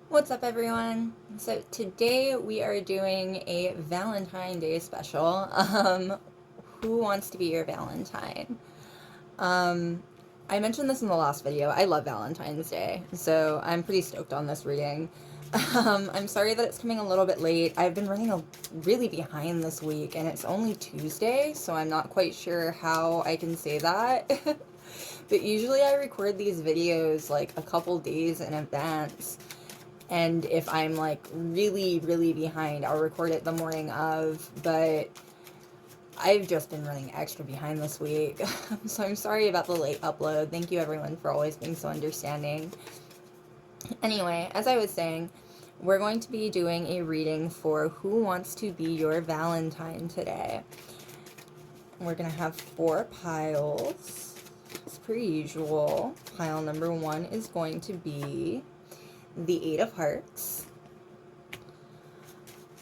What's up, everyone? So today we are doing a Valentine Day special. Who wants to be your Valentine? Um, I mentioned this in the last video. I love Valentine's Day, so I'm pretty stoked on this reading. I'm sorry that it's coming a little bit late. I've been running really behind this week, and it's only Tuesday, so I'm not quite sure how I can say that. But usually I record these videos like a couple days in advance. And if I'm like really, really behind, I'll record it the morning of, but I've just been running extra behind this week. So I'm sorry about the late upload. Thank you everyone for always being so understanding. Anyway, as I was saying, we're going to be doing a reading for Who Wants to Be Your Valentine today. We're going to have 4 piles, as per usual. Pile number 1 is going to be the 8 of Hearts.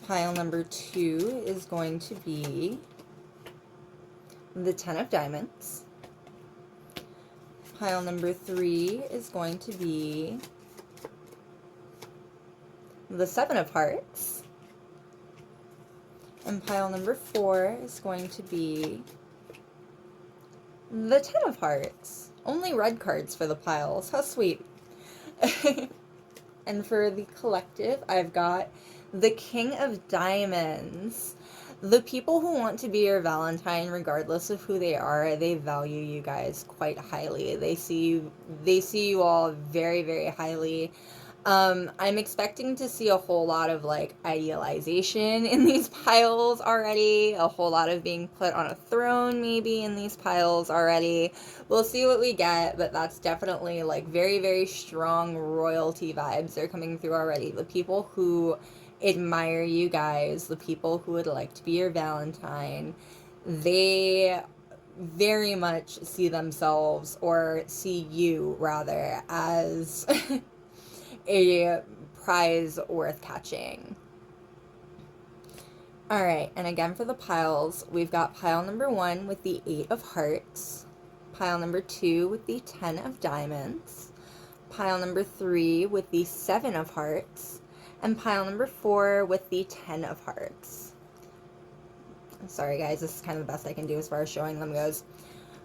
Pile number 2 is going to be the 10 of Diamonds. Pile number 3 is going to be the 7 of Hearts. And pile number 4 is going to be the 10 of Hearts. Only red cards for the piles. How sweet. And for the collective, I've got the King of Diamonds. The people who want to be your Valentine, regardless of who they are, they value you guys quite highly. They see you all very, very highly. I'm expecting to see a whole lot of like idealization in these piles already, a whole lot of being put on a throne maybe in these piles already. We'll see what we get, but that's definitely like very, very strong royalty vibes are coming through already. The people who admire you guys, the people who would like to be your Valentine, they very much see themselves, or see you rather, as a prize worth catching. Alright, and again for the piles, we've got pile number 1 with the 8 of Hearts, pile number 2 with the 10 of Diamonds, pile number 3 with the 7 of Hearts, and pile number 4 with the 10 of Hearts. I'm sorry guys, this is kind of the best I can do as far as showing them goes.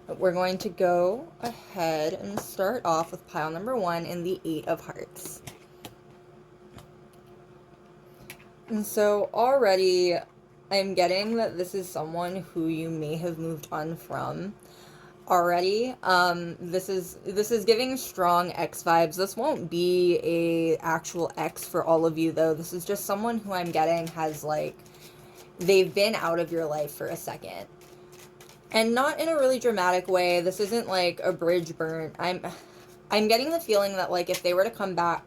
But we're going to go ahead and start off with pile number 1 in the 8 of Hearts. And so already I'm getting that this is someone who you may have moved on from already. This is giving strong ex vibes. This won't be a actual ex for all of you though. This is just someone who I'm getting has like, they've been out of your life for a second. And not in a really dramatic way. This isn't like a bridge burnt. I'm getting the feeling that like if they were to come back,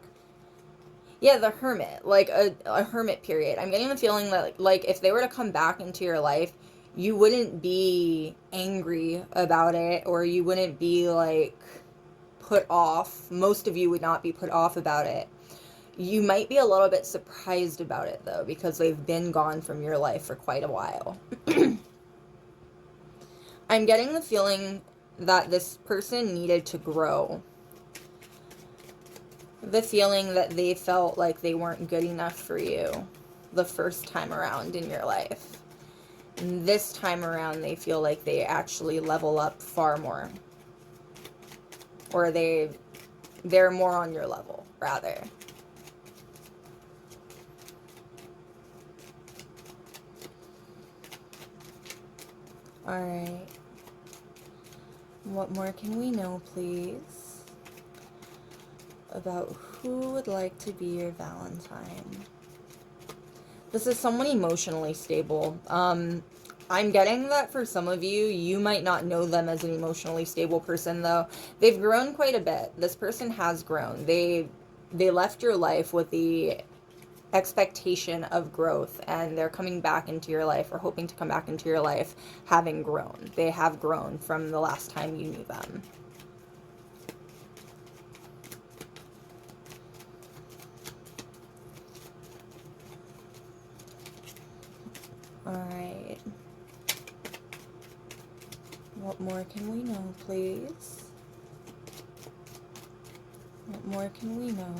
yeah, the hermit, like a hermit period. I'm getting the feeling that like if they were to come back into your life, you wouldn't be angry about it, or you wouldn't be like put off. Most of you would not be put off about it. You might be a little bit surprised about it though, because they've been gone from your life for quite a while. I'm getting the feeling that this person needed to grow. The feeling that they felt like they weren't good enough for you the first time around in your life. And this time around, they feel like they actually level up far more. Or they're more on your level, rather. Alright. What more can we know, please, about who would like to be your Valentine? This is someone emotionally stable. I'm getting that for some of you, you might not know them as an emotionally stable person, though. They've grown quite a bit. This person has grown. They left your life with the expectation of growth, and they're coming back into your life, or hoping to come back into your life, having grown. They have grown from the last time you knew them. Alright. What more can we know, please? What more can we know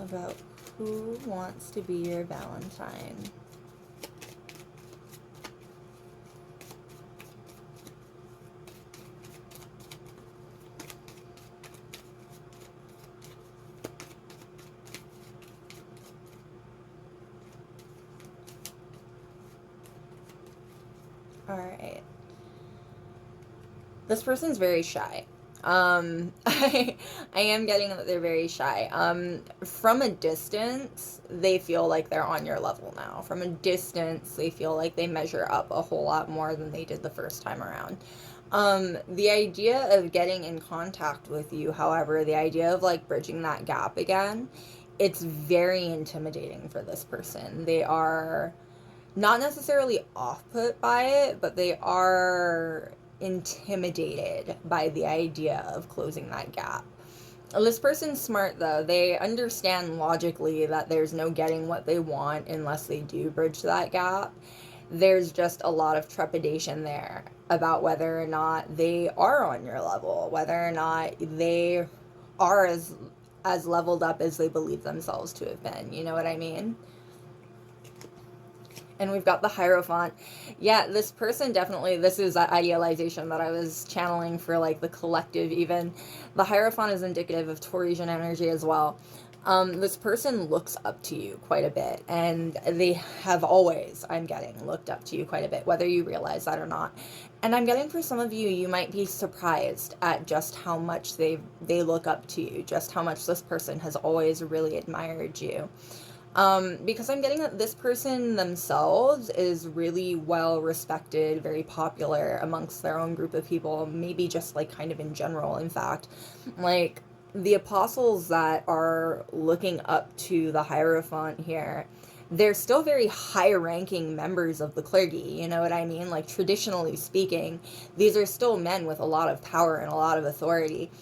about Who wants to be your Valentine? All right. This person's very shy. I am getting that they're very shy. From a distance, they feel like they're on your level now. From a distance, they feel like they measure up a whole lot more than they did the first time around. The idea of getting in contact with you, however, the idea of like bridging that gap again, it's very intimidating for this person. They are not necessarily off put by it, but they are intimidated by the idea of closing that gap. This person's smart though. They understand logically that there's no getting what they want unless they do bridge that gap. There's just a lot of trepidation there about whether or not they are on your level, whether or not they are as leveled up as they believe themselves to have been. You know what I mean? And we've got the Hierophant. Yeah, this person definitely, this is that idealization that I was channeling for like the collective even. The Hierophant is indicative of Taurasian energy as well. This person looks up to you quite a bit, and they have always, I'm getting, looked up to you quite a bit, whether you realize that or not. And I'm getting for some of you, you might be surprised at just how much they look up to you, just how much this person has always really admired you. Because I'm getting that this person themselves is really well respected, very popular amongst their own group of people, maybe just like kind of in general, in fact. Like the apostles that are looking up to the Hierophant here, they're still very high ranking members of the clergy, you know what I mean? Like traditionally speaking, these are still men with a lot of power and a lot of authority.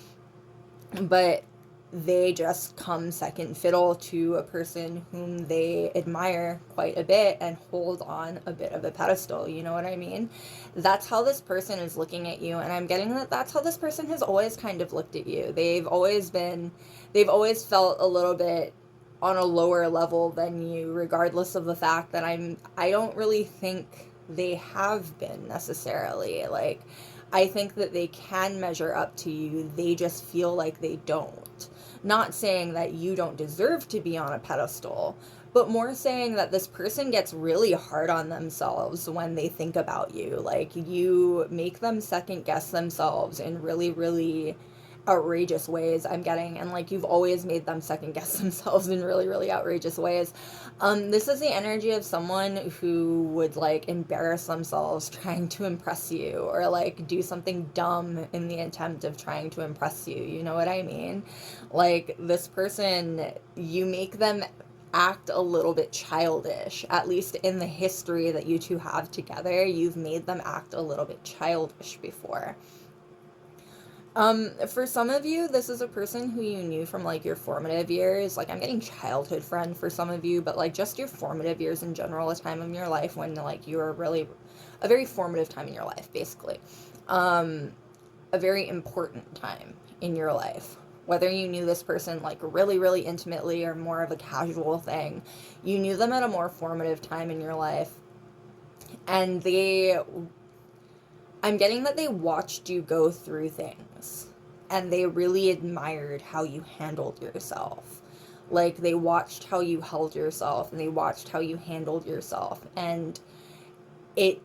But they just come second fiddle to a person whom they admire quite a bit and hold on a bit of a pedestal, you know what I mean? That's how this person is looking at you, and I'm getting that that's how this person has always kind of looked at you. They've always felt a little bit on a lower level than you, regardless of the fact that I don't really think they have been necessarily. Like, I think that they can measure up to you, they just feel like they don't. Not saying that you don't deserve to be on a pedestal, but more saying that this person gets really hard on themselves when they think about you. Like, you make them second guess themselves in really, really outrageous ways, I'm getting, and like you've always made them second guess themselves in really, really outrageous ways. This is the energy of someone who would like embarrass themselves trying to impress you, or like do something dumb in the attempt of trying to impress you. You know what I mean? Like, this person, you make them act a little bit childish. At least in the history that you two have together, you've made them act a little bit childish before. For some of you, this is a person who you knew from like your formative years. Like, I'm getting childhood friend for some of you, but like just your formative years in general, a time in your life when like you were really a very formative time in your life, basically. A very important time in your life. Whether you knew this person like really, really intimately or more of a casual thing, you knew them at a more formative time in your life. And I'm getting that they watched you go through things, and they really admired how you handled yourself. Like, they watched how you held yourself, and they watched how you handled yourself, and it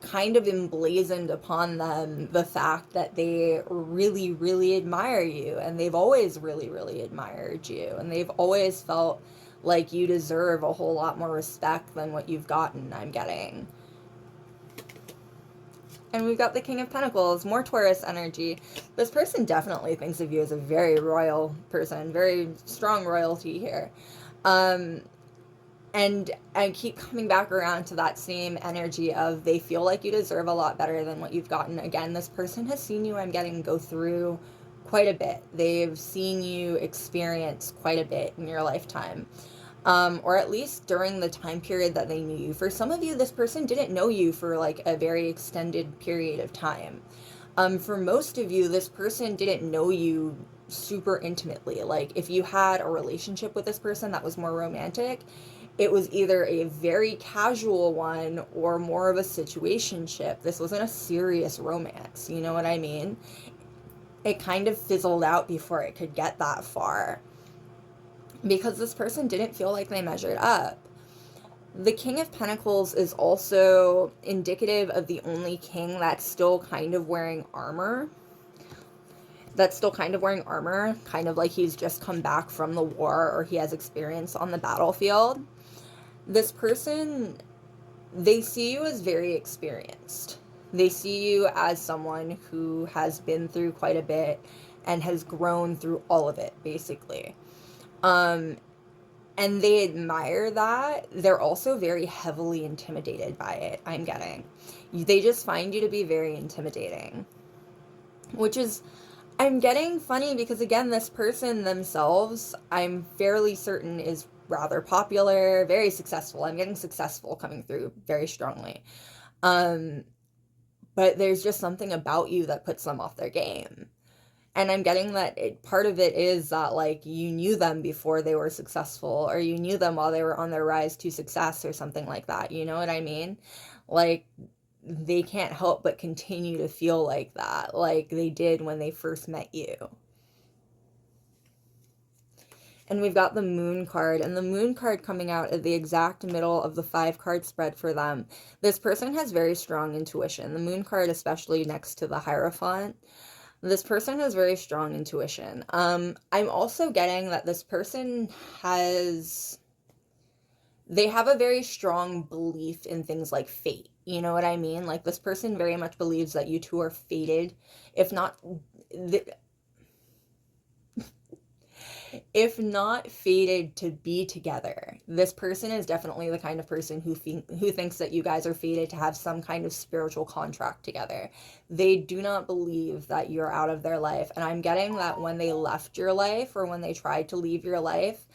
kind of emblazoned upon them the fact that they really, really admire you, and they've always really, really admired you, and they've always felt like you deserve a whole lot more respect than what you've gotten, I'm getting. And we've got the King of Pentacles, more Taurus energy. This person definitely thinks of you as a very royal person, very strong royalty here. And I keep coming back around to that same energy of they feel like you deserve a lot better than what you've gotten. Again, this person has seen you, I'm getting, go through quite a bit. They've seen you experience quite a bit in your lifetime. Or at least during the time period that they knew you. For some of you, this person didn't know you for like a very extended period of time. For most of you, this person didn't know you super intimately. Like, if you had a relationship with this person that was more romantic, it was either a very casual one or more of a situationship. This wasn't a serious romance, you know what I mean? It kind of fizzled out before it could get that far because this person didn't feel like they measured up. The King of Pentacles is also indicative of the only king that's still kind of wearing armor. Kind of like he's just come back from the war or he has experience on the battlefield. This person, they see you as very experienced. They see you as someone who has been through quite a bit and has grown through all of it, basically. And they admire that. They're also very heavily intimidated by it, I'm getting. They just find you to be very intimidating. Which is, I'm getting funny because, again, this person themselves, I'm fairly certain is rather popular, very successful. I'm getting successful coming through very strongly. But there's just something about you that puts them off their game. And I'm getting that part of it is that, like, you knew them before they were successful, or you knew them while they were on their rise to success or something like that. You know what I mean? Like, they can't help but continue to feel like that, like they did when they first met you. And we've got the Moon card, and the Moon card coming out at the exact middle of the 5-card spread for them. This person has very strong intuition. The Moon card, especially next to the Hierophant. This person has very strong intuition. I'm also getting that this person they have a very strong belief in things like fate. You know what I mean? Like, this person very much believes that you two are fated, if not fated to be together. This person is definitely the kind of person who thinks that you guys are fated to have some kind of spiritual contract together. They do not believe that you're out of their life. And I'm getting that when they left your life or when they tried to leave your life,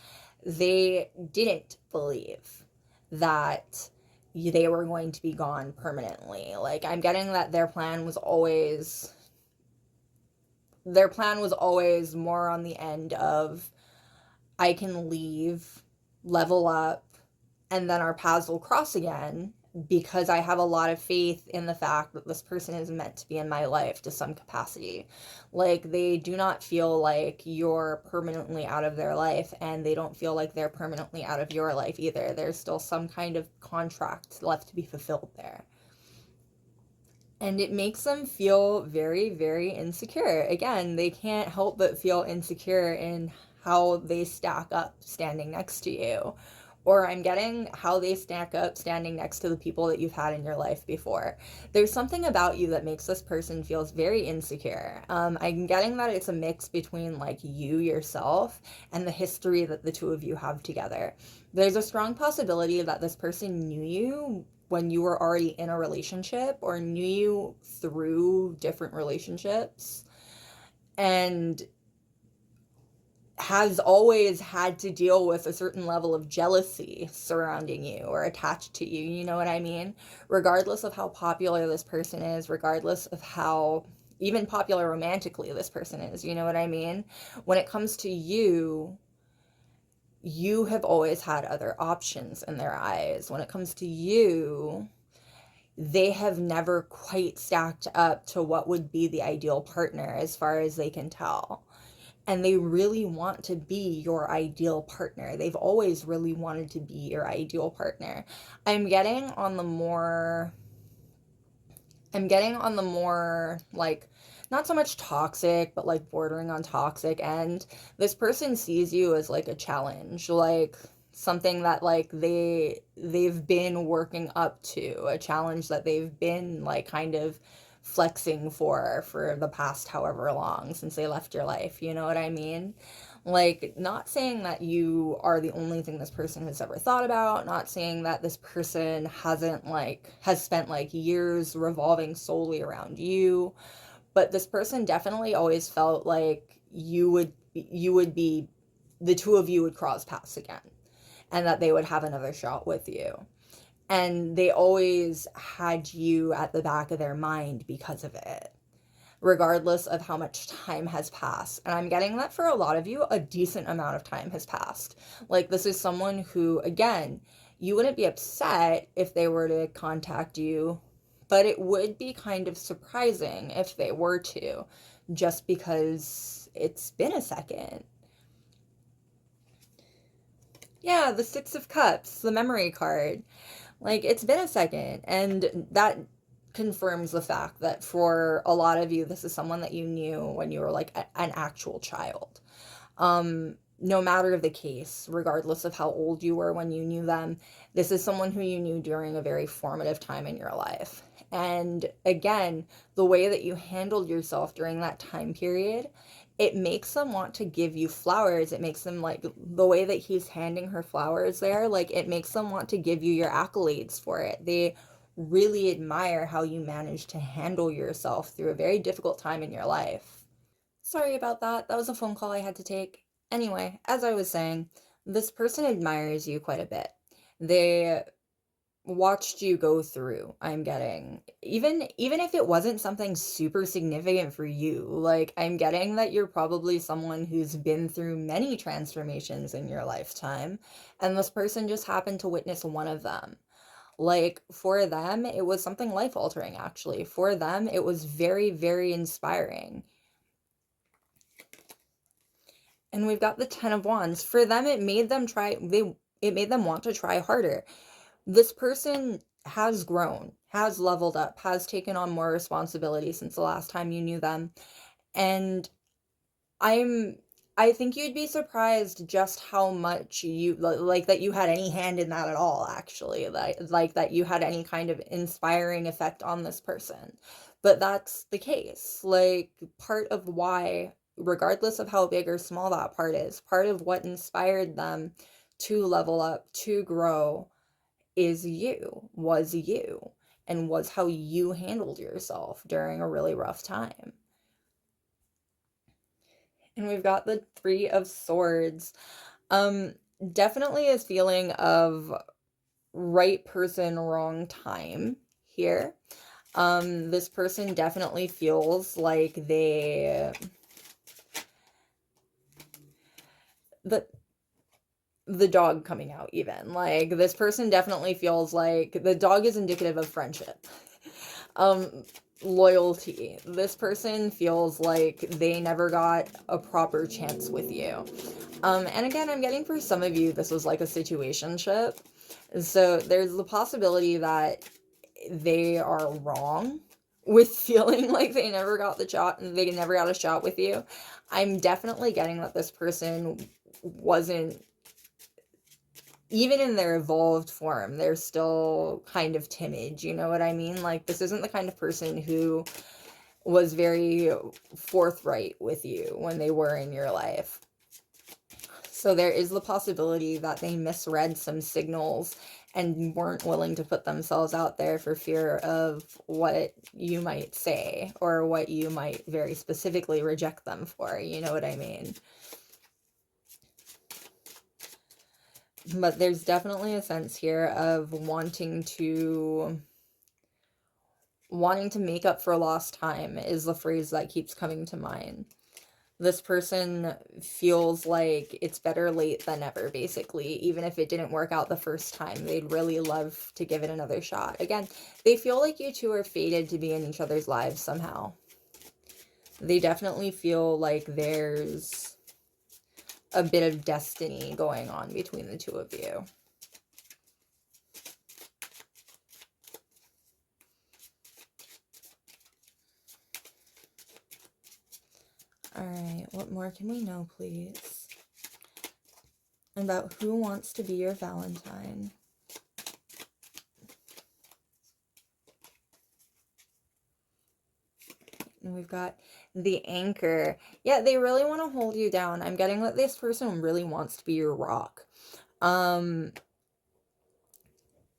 they didn't believe that they were going to be gone permanently. Like, I'm getting that their plan was always more on the end of, I can leave, level up, and then our paths will cross again, because I have a lot of faith in the fact that this person is meant to be in my life to some capacity. Like, they do not feel like you're permanently out of their life, and they don't feel like they're permanently out of your life either. There's still some kind of contract left to be fulfilled there. And it makes them feel very, very insecure. Again, they can't help but feel insecure in how they stack up standing next to you. Or I'm getting how they stack up standing next to the people that you've had in your life before. There's something about you that makes this person feel very insecure. I'm getting that it's a mix between, like, you yourself and the history that the two of you have together. There's a strong possibility that this person knew you when you were already in a relationship, or knew you through different relationships, and has always had to deal with a certain level of jealousy surrounding you or attached to you, you know what I mean? Regardless of how popular this person is, regardless of how even popular romantically this person is, you know what I mean? When it comes to you, you have always had other options in their eyes. When it comes to you, they have never quite stacked up to what would be the ideal partner as far as they can tell. And they really want to be your ideal partner. They've always really wanted to be your ideal partner. I'm getting on the more, like, not so much toxic, but like bordering on toxic end. This person sees you as like a challenge, like something that, like, they've been working up to, a challenge that they've been, like, kind of flexing for the past however long since they left your life, you know what I mean? Like, not saying that you are the only thing this person has ever thought about, not saying that this person has spent, like, years revolving solely around you, but this person definitely always felt like you would be, the two of you would cross paths again, and that they would have another shot with you. And they always had you at the back of their mind because of it. regardless of how much time has passed. And I'm getting that for a lot of you, a decent amount of time has passed. Like, this is someone who, again, you wouldn't be upset if they were to contact you, but it would be kind of surprising if they were to, just because it's been a second. Yeah, the Six of Cups, the memory card. Like, it's been a second, and that confirms the fact that for a lot of you, this is someone that you knew when you were like an actual child. No matter the case, regardless of how old you were when you knew them, this is someone who you knew during a very formative time in your life. And again, the way that you handled yourself during that time period, it makes them want to give you flowers. It makes them, like, the way that he's handing her flowers there, like, it makes them want to give you your accolades for it. They really admire how you managed to handle yourself through a very difficult time in your life. Sorry about that. That was a phone call I had to take. Anyway, as I was saying, this person admires you quite a bit. They watched you go through, I'm getting. Even if it wasn't something super significant for you, like, I'm getting that you're probably someone who's been through many transformations in your lifetime, and this person just happened to witness one of them. Like, for them, it was something life altering, actually. For them, it was very, very inspiring. And we've got the Ten of Wands. For them, it made them want to try harder. This person has grown, has leveled up, has taken on more responsibility since the last time you knew them. And I'm I think you'd be surprised just how much you like that you had any hand in that at all, actually. Like that you had any kind of inspiring effect on this person. But that's the case. Like, part of why, regardless of how big or small that part is, part of what inspired them to level up, to grow, was you, and was how you handled yourself during a really rough time. And we've got the Three of Swords. Definitely a feeling of right person, wrong time here. This person definitely feels like the dog coming out, even. Like, this person definitely feels like the dog is indicative of friendship. Loyalty. This person feels like they never got a proper chance with you. And again, I'm getting for some of you, this was like a situationship. So there's the possibility that they are wrong with feeling like they never got a shot with you. I'm definitely getting that this person wasn't, even in their evolved form, they're still kind of timid, you know what I mean? Like, this isn't the kind of person who was very forthright with you when they were in your life. So there is the possibility that they misread some signals and weren't willing to put themselves out there for fear of what you might say, or what you might very specifically reject them for, you know what I mean? But there's definitely a sense here of wanting to make up for lost time is the phrase that keeps coming to mind. This person feels like it's better late than never, basically. Even if it didn't work out the first time, they'd really love to give it another shot. Again, they feel like you two are fated to be in each other's lives somehow. They definitely feel like there's a bit of destiny going on between the two of you. Alright, what more can we know, please? About who wants to be your Valentine. And we've got the Anchor. Yeah, they really want to hold you down. I'm getting that this person really wants to be your rock.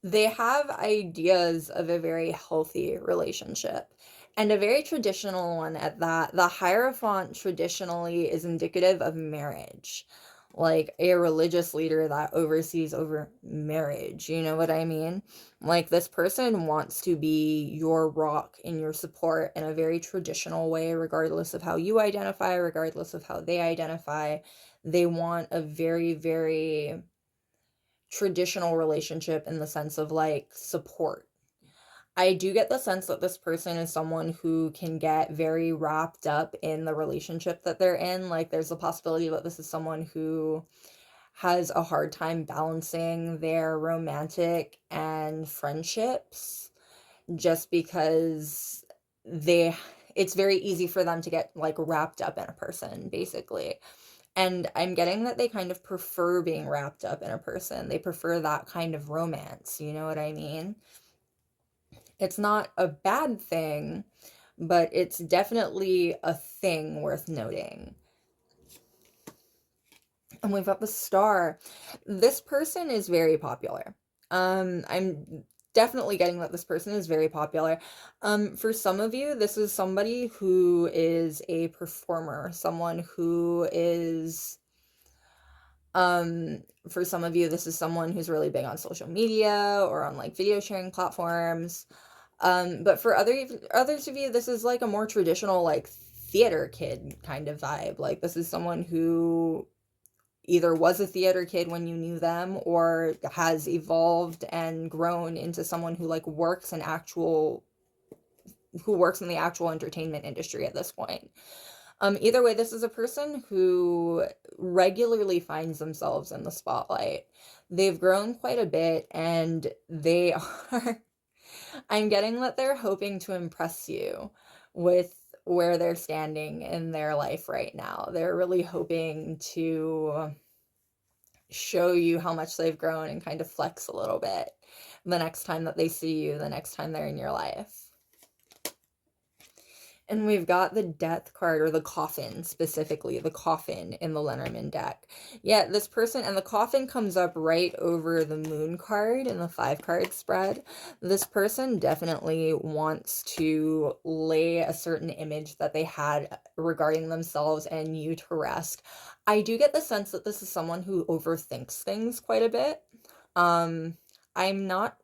They have ideas of a very healthy relationship, and a very traditional one at that. The Hierophant traditionally is indicative of marriage. like a religious leader that oversees over marriage. You know what I mean? Like this person wants to be your rock and your support in a very traditional way, regardless of how you identify, regardless of how they identify. They want a very, very traditional relationship in the sense of like support. I do get the sense that this person is someone who can get very wrapped up in the relationship that they're in. Like, there's a possibility that this is someone who has a hard time balancing their romantic and friendships just because they it's very easy for them to get like wrapped up in a person, basically. And I'm getting that they kind of prefer being wrapped up in a person. They prefer that kind of romance, you know what I mean? It's not a bad thing, but it's definitely a thing worth noting. And we've got the star. This person is very popular. I'm definitely getting that this person is very popular. For some of you, this is somebody who is a performer, someone who is for some of you, this is someone who's really big on social media or on like video sharing platforms. But for others of you, this is like a more traditional like theater kid kind of vibe. Like this is someone who either was a theater kid when you knew them or has evolved and grown into someone who like works in the actual entertainment industry at this point. Either way, this is a person who regularly finds themselves in the spotlight. They've grown quite a bit and they are I'm getting that they're hoping to impress you with where they're standing in their life right now. They're really hoping to show you how much they've grown and kind of flex a little bit the next time that they see you, the next time they're in your life. And we've got the death card, or the coffin, specifically, the coffin in the Lenormand deck. Yeah, this person, and the coffin comes up right over the moon card in the 5-card spread. This person definitely wants to lay a certain image that they had regarding themselves and you to rest. I do get the sense that this is someone who overthinks things quite a bit. I'm not,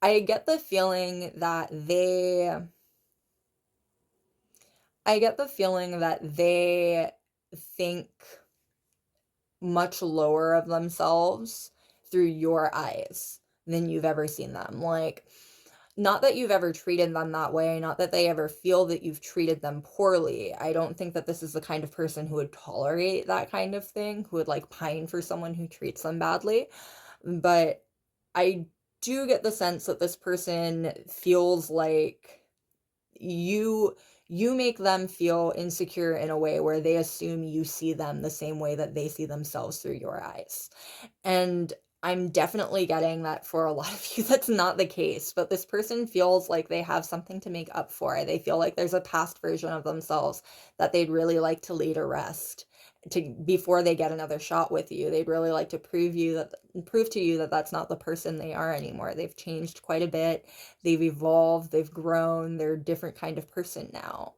I get the feeling that they think much lower of themselves through your eyes than you've ever seen them. Like, not that you've ever treated them that way, not that they ever feel that you've treated them poorly. I don't think that this is the kind of person who would tolerate that kind of thing, who would like pine for someone who treats them badly. But I do get the sense that this person feels like you make them feel insecure in a way where they assume you see them the same way that they see themselves through your eyes. And I'm definitely getting that for a lot of you that's not the case, but this person feels like they have something to make up for. They feel like there's a past version of themselves that they'd really like to lay to rest before they get another shot with you. They'd really like to prove to you that that's not the person they are anymore. They've changed quite a bit. They've evolved, they've grown, they're a different kind of person now.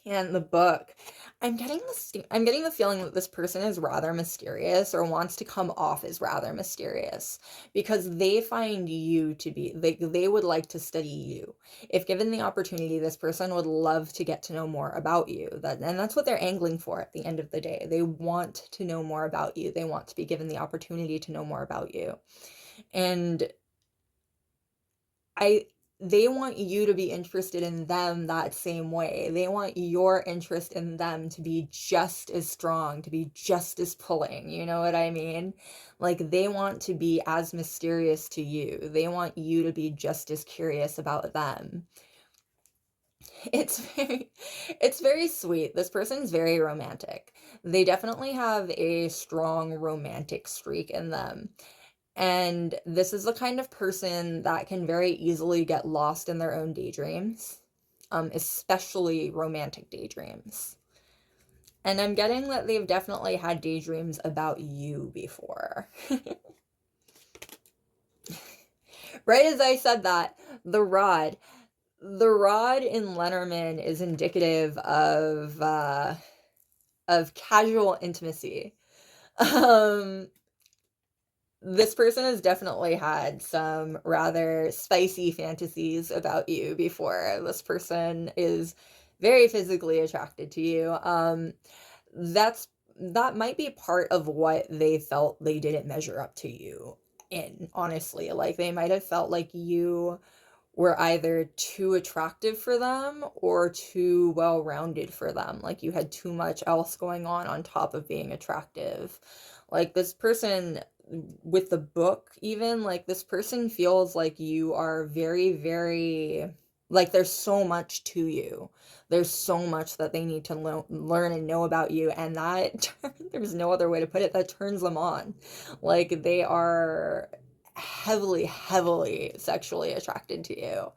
And the book, I'm getting the feeling that this person is rather mysterious or wants to come off as rather mysterious because they find you to be like they would like to study you. If given the opportunity, this person would love to get to know more about you. And that's what they're angling for at the end of the day. They want to know more about you. They want to be given the opportunity to know more about you. And I they want you to be interested in them that same way. They want your interest in them to be just as strong, to be just as pulling. You know what I mean? Like they want to be as mysterious to you. They want you to be just as curious about them. It's very sweet. This person's very romantic. They definitely have a strong romantic streak in them. And this is the kind of person that can very easily get lost in their own daydreams, especially romantic daydreams. And I'm getting that they've definitely had daydreams about you before. Right as I said that, the rod. The rod in Lenormand is indicative of of casual intimacy. Um, this person has definitely had some rather spicy fantasies about you before. This person is very physically attracted to you. That's that might be part of what they felt they didn't measure up to you in, honestly. Like they might have felt like you were either too attractive for them or too well-rounded for them. Like you had too much else going on top of being attractive. Like this person with the book, even, like this person feels like you are very, very, like there's so much to you. There's so much that they need to learn and know about you, and that there's no other way to put it, that turns them on. Like they are heavily, heavily sexually attracted to you.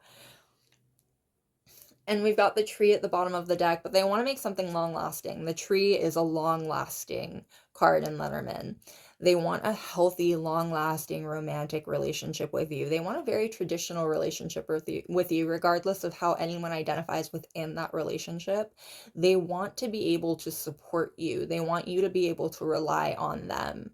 And we've got the tree at the bottom of the deck, but they want to make something long lasting. The tree is a long lasting card in Lenormand. They want a healthy, long lasting romantic relationship with you. They want a very traditional relationship with you, regardless of how anyone identifies within that relationship. They want to be able to support you. They want you to be able to rely on them.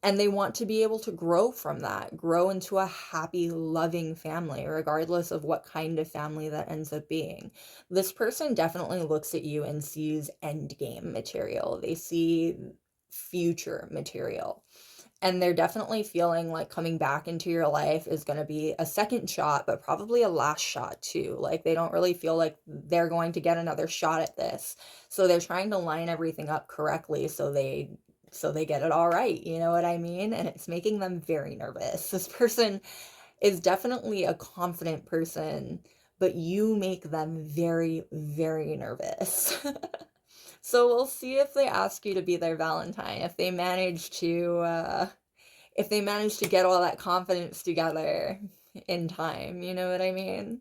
And they want to be able to grow from that, grow into a happy, loving family, regardless of what kind of family that ends up being. This person definitely looks at you and sees endgame material. They see future material. And they're definitely feeling like coming back into your life is going to be a second shot, but probably a last shot too. Like they don't really feel like they're going to get another shot at this. So they're trying to line everything up correctly so they get it all right, you know what I mean? And it's making them very nervous. This person is definitely a confident person, but you make them very, very nervous. So we'll see if they ask you to be their Valentine, if they manage to get all that confidence together in time, you know what I mean?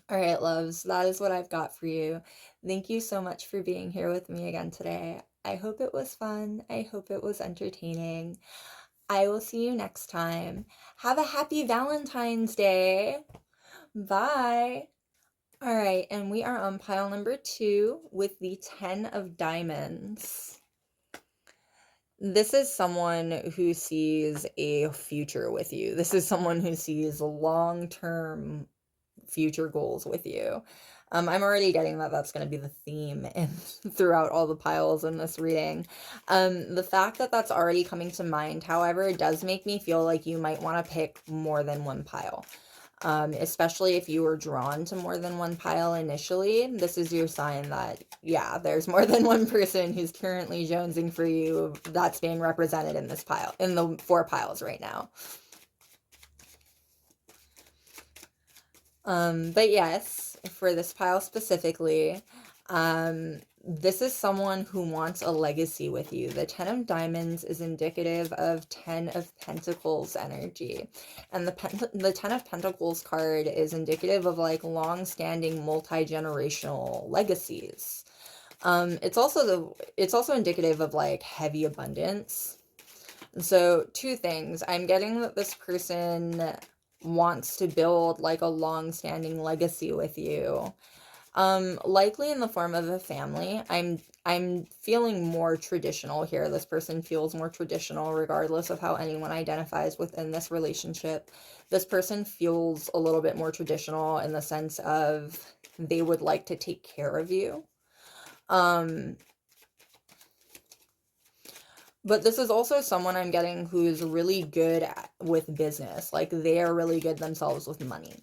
All right, loves, that is what I've got for you. Thank you so much for being here with me again today. I hope it was fun. I hope it was entertaining. I will see you next time. Have a happy Valentine's Day. Bye. All right, and we are on pile number 2 with the 10 of Diamonds. This is someone who sees a future with you. This is someone who sees long-term future goals with you. I'm already getting that that's going to be the theme and throughout all the piles in this reading. The fact that that's already coming to mind, however, does make me feel like you might want to pick more than one pile. Especially if you were drawn to more than one pile initially, this is your sign that, yeah, there's more than one person who's currently jonesing for you that's being represented in this pile, in the 4 piles right now. But yes, for this pile specifically, this is someone who wants a legacy with you. The 10 of Diamonds is indicative of 10 of Pentacles energy. And the 10 of Pentacles card is indicative of like long-standing multi-generational legacies. It's also indicative of like heavy abundance. So 2 things. I'm getting that this person wants to build like a long-standing legacy with you. Likely in the form of a family. I'm feeling more traditional here. This person feels more traditional regardless of how anyone identifies within this relationship. This person feels a little bit more traditional in the sense of they would like to take care of you. But this is also someone I'm getting who's really good with business. Like they are really good themselves with money.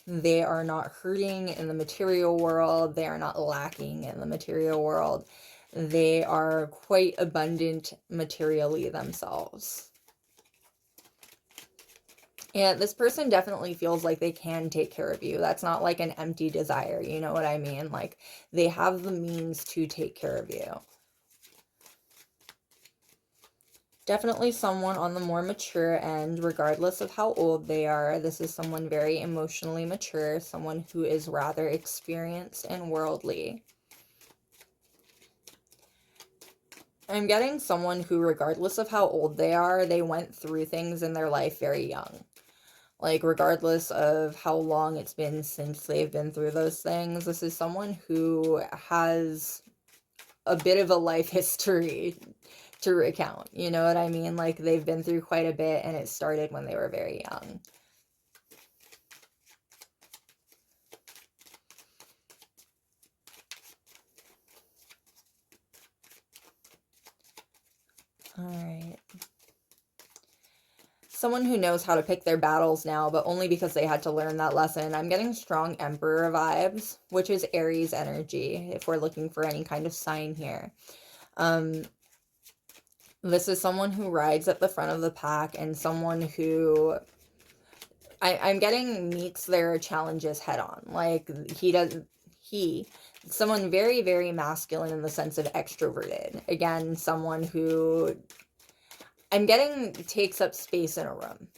They are not hurting in the material world. They are not lacking in the material world. They are quite abundant materially themselves. And this person definitely feels like they can take care of you. That's not like an empty desire, you know what I mean? Like they have the means to take care of you. Definitely someone on the more mature end, regardless of how old they are. This is someone very emotionally mature, someone who is rather experienced and worldly. I'm getting someone who, regardless of how old they are, they went through things in their life very young. Like, regardless of how long it's been since they've been through those things, this is someone who has a bit of a life history to recount. You know what I mean? Like, they've been through quite a bit, and it started when they were very young. All right. Someone who knows how to pick their battles now, but only because they had to learn that lesson. I'm getting strong Emperor vibes, which is Aries energy, if we're looking for any kind of sign here. This is someone who rides at the front of the pack, and someone who I'm getting meets their challenges head on. Like, someone very, very masculine in the sense of extroverted. Again, someone who I'm getting takes up space in a room.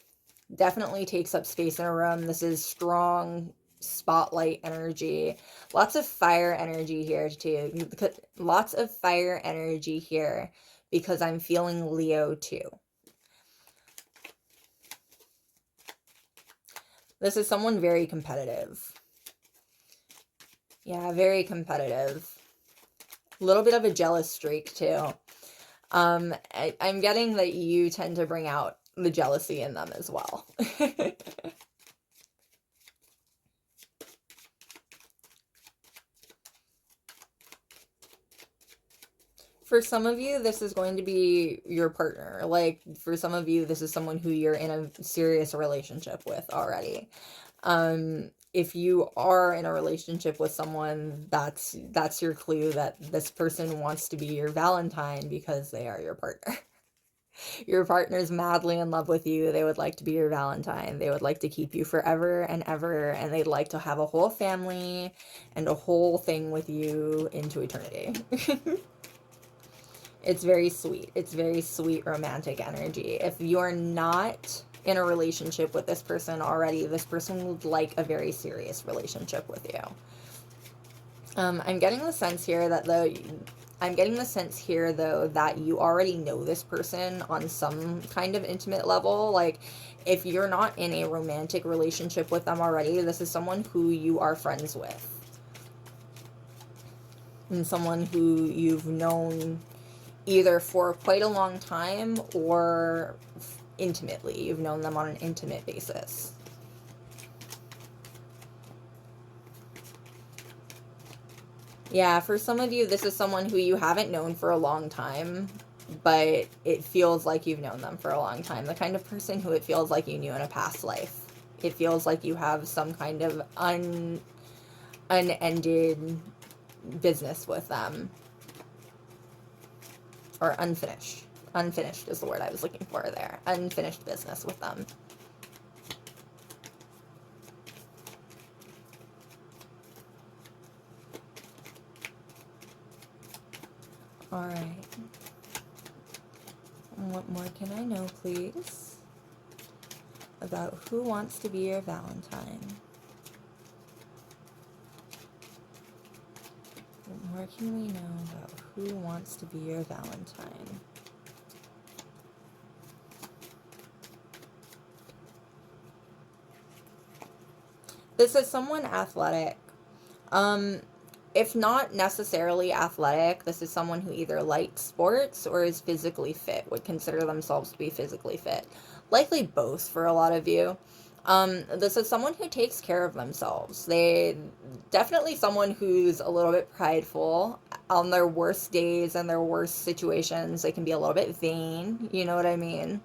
Definitely takes up space in a room. This is strong spotlight energy. Lots of fire energy here too. Lots of fire energy here because I'm feeling Leo too. This is someone very competitive. Yeah, very competitive. A little bit of a jealous streak too. I'm getting that you tend to bring out the jealousy in them as well. For some of you, this is going to be your partner. Like, for some of you, this is someone who you're in a serious relationship with already. If you are in a relationship with someone, that's your clue that this person wants to be your Valentine because they are your partner. Your partner's madly in love with you. They would like to be your Valentine. They would like to keep you forever and ever, and they'd like to have a whole family and a whole thing with you into eternity. It's very sweet. It's very sweet romantic energy. If you're not in a relationship with this person already, this person would like a very serious relationship with you. I'm getting the sense here that though that you already know this person on some kind of intimate level. Like, if you're not in a romantic relationship with them already, this is someone who you are friends with. And someone who you've known either for quite a long time or intimately. You've known them on an intimate basis. Yeah, for some of you, this is someone who you haven't known for a long time, but it feels like you've known them for a long time. The kind of person who it feels like you knew in a past life. It feels like you have some kind of unended business with them. Or unfinished. Unfinished is the word I was looking for there. Unfinished business with them. Alright. What more can I know, please? About who wants to be your Valentine? What more can we know about who wants to be your Valentine? This is someone athletic. If not necessarily athletic, this is someone who either likes sports or is physically fit, would consider themselves to be physically fit. Likely both for a lot of you. This is someone who takes care of themselves. They definitely someone who's a little bit prideful. On their worst days and their worst situations, they can be a little bit vain, you know what I mean?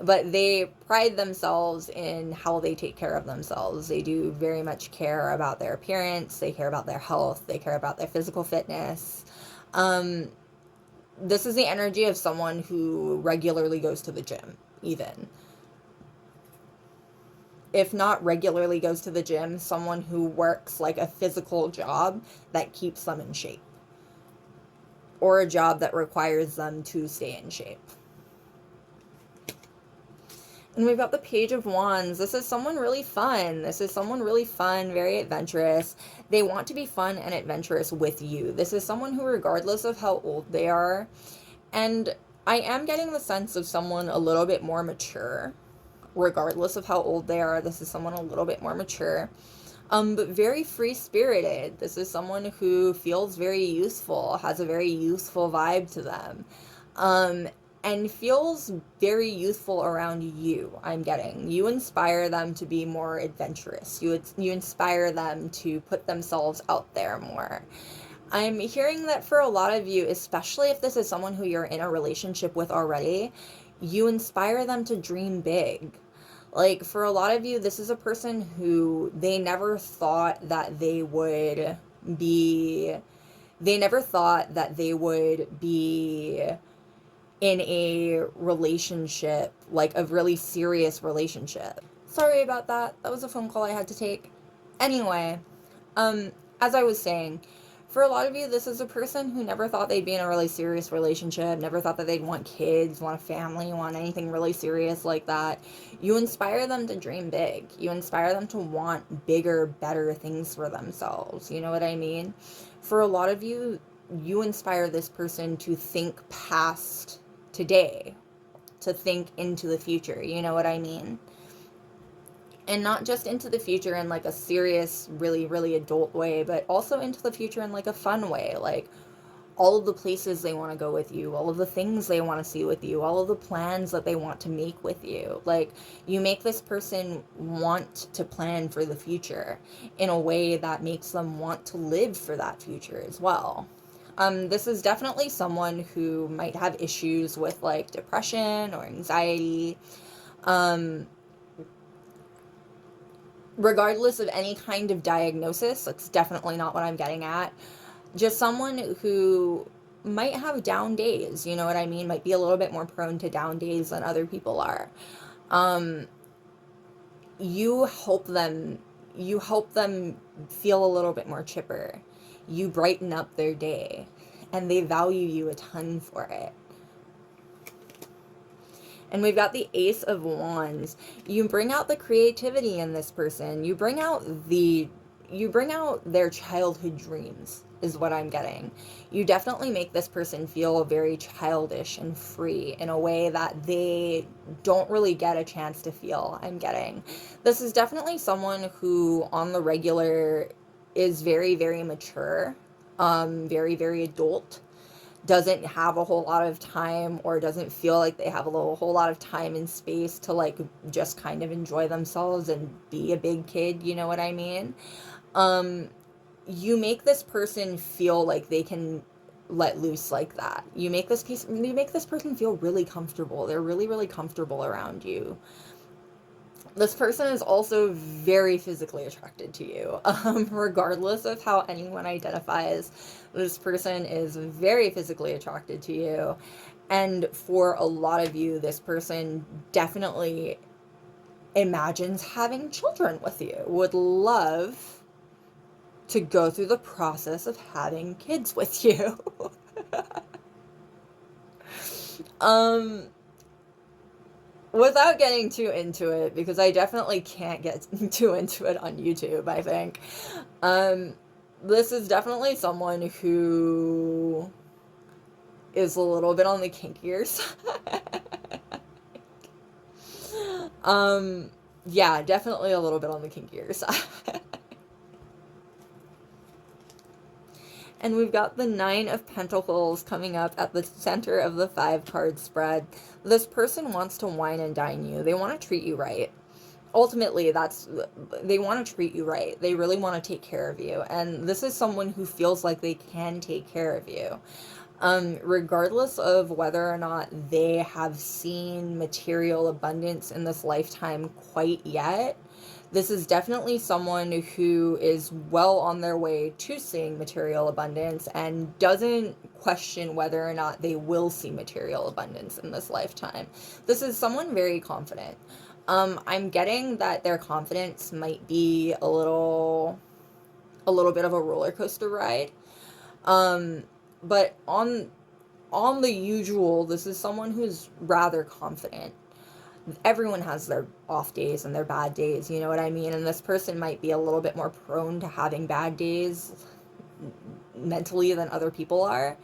But they pride themselves in how they take care of themselves. They do very much care about their appearance. They care about their health. They care about their physical fitness. This is the energy of someone who regularly goes to the gym, even. If not regularly goes to the gym, someone who works like a physical job that keeps them in shape. Or a job that requires them to stay in shape. And we've got the Page of Wands. This is someone really fun. This is someone really fun, very adventurous. They want to be fun and adventurous with you. This is someone who, regardless of how old they are, and I am getting the sense of someone a little bit more mature. regardless of how old they are. This is someone a little bit more mature. But very free-spirited. This is someone who feels very useful, has a very youthful vibe to them, and feels very youthful around you, I'm getting. You inspire them to be more adventurous. You inspire them to put themselves out there more. I'm hearing that for a lot of you, especially if this is someone who you're in a relationship with already, you inspire them to dream big. Like, for a lot of you, this is a person who they never thought that they never thought that they would be in a relationship, like a really serious relationship. Sorry about that. That was a phone call I had to take. Anyway, as I was saying, for a lot of you, this is a person who never thought they'd be in a really serious relationship, never thought that they'd want kids, want a family, want anything really serious like that. You inspire them to dream big. You inspire them to want bigger, better things for themselves. You know what I mean? For a lot of you, you inspire this person to think past today, to think into the future. You know what I mean? And not just into the future in like a serious, really, really adult way, but also into the future in like a fun way. Like all of the places they want to go with you, all of the things they want to see with you, all of the plans that they want to make with you. Like, you make this person want to plan for the future in a way that makes them want to live for that future as well. This is definitely someone who might have issues with like depression or anxiety. Regardless of any kind of diagnosis, that's definitely not what I'm getting at. Just someone who might have down days, you know what I mean? Might be a little bit more prone to down days than other people are. You help them feel a little bit more chipper. You brighten up their day, and they value you a ton for it. And we've got the Ace of Wands. You bring out the creativity in this person. You bring out their childhood dreams, is what I'm getting. You definitely make this person feel very childish and free in a way that they don't really get a chance to feel, I'm getting. This is definitely someone who, on the regular, is very, very mature, very, very adult, doesn't have a whole lot of time, or doesn't feel like they have whole lot of time and space to like just kind of enjoy themselves and be a big kid, you know what I mean? You make this person feel like they can let loose like that. You make this person feel really comfortable. They're really, really comfortable around you. This person is also very physically attracted to you. Regardless of how anyone identifies, this person is very physically attracted to you. And for a lot of you, this person definitely imagines having children with you, would love to go through the process of having kids with you. Without getting too into it, because I definitely can't get too into it on YouTube, I think. This is definitely someone who is a little bit on the kinkier side. Yeah, definitely a little bit on the kinkier side. And we've got the Nine of Pentacles coming up at the center of the 5-card spread. This person wants to wine and dine you. They want to treat you right. Ultimately, they want to treat you right. They really want to take care of you. And this is someone who feels like they can take care of you. Regardless of whether or not they have seen material abundance in this lifetime quite yet, this is definitely someone who is well on their way to seeing material abundance and doesn't question whether or not they will see material abundance in this lifetime. This is someone very confident. I'm getting that their confidence might be a little bit of a roller coaster ride. But on the usual, this is someone who's rather confident. Everyone has their off days and their bad days, you know what I mean? And this person might be a little bit more prone to having bad days mentally than other people are.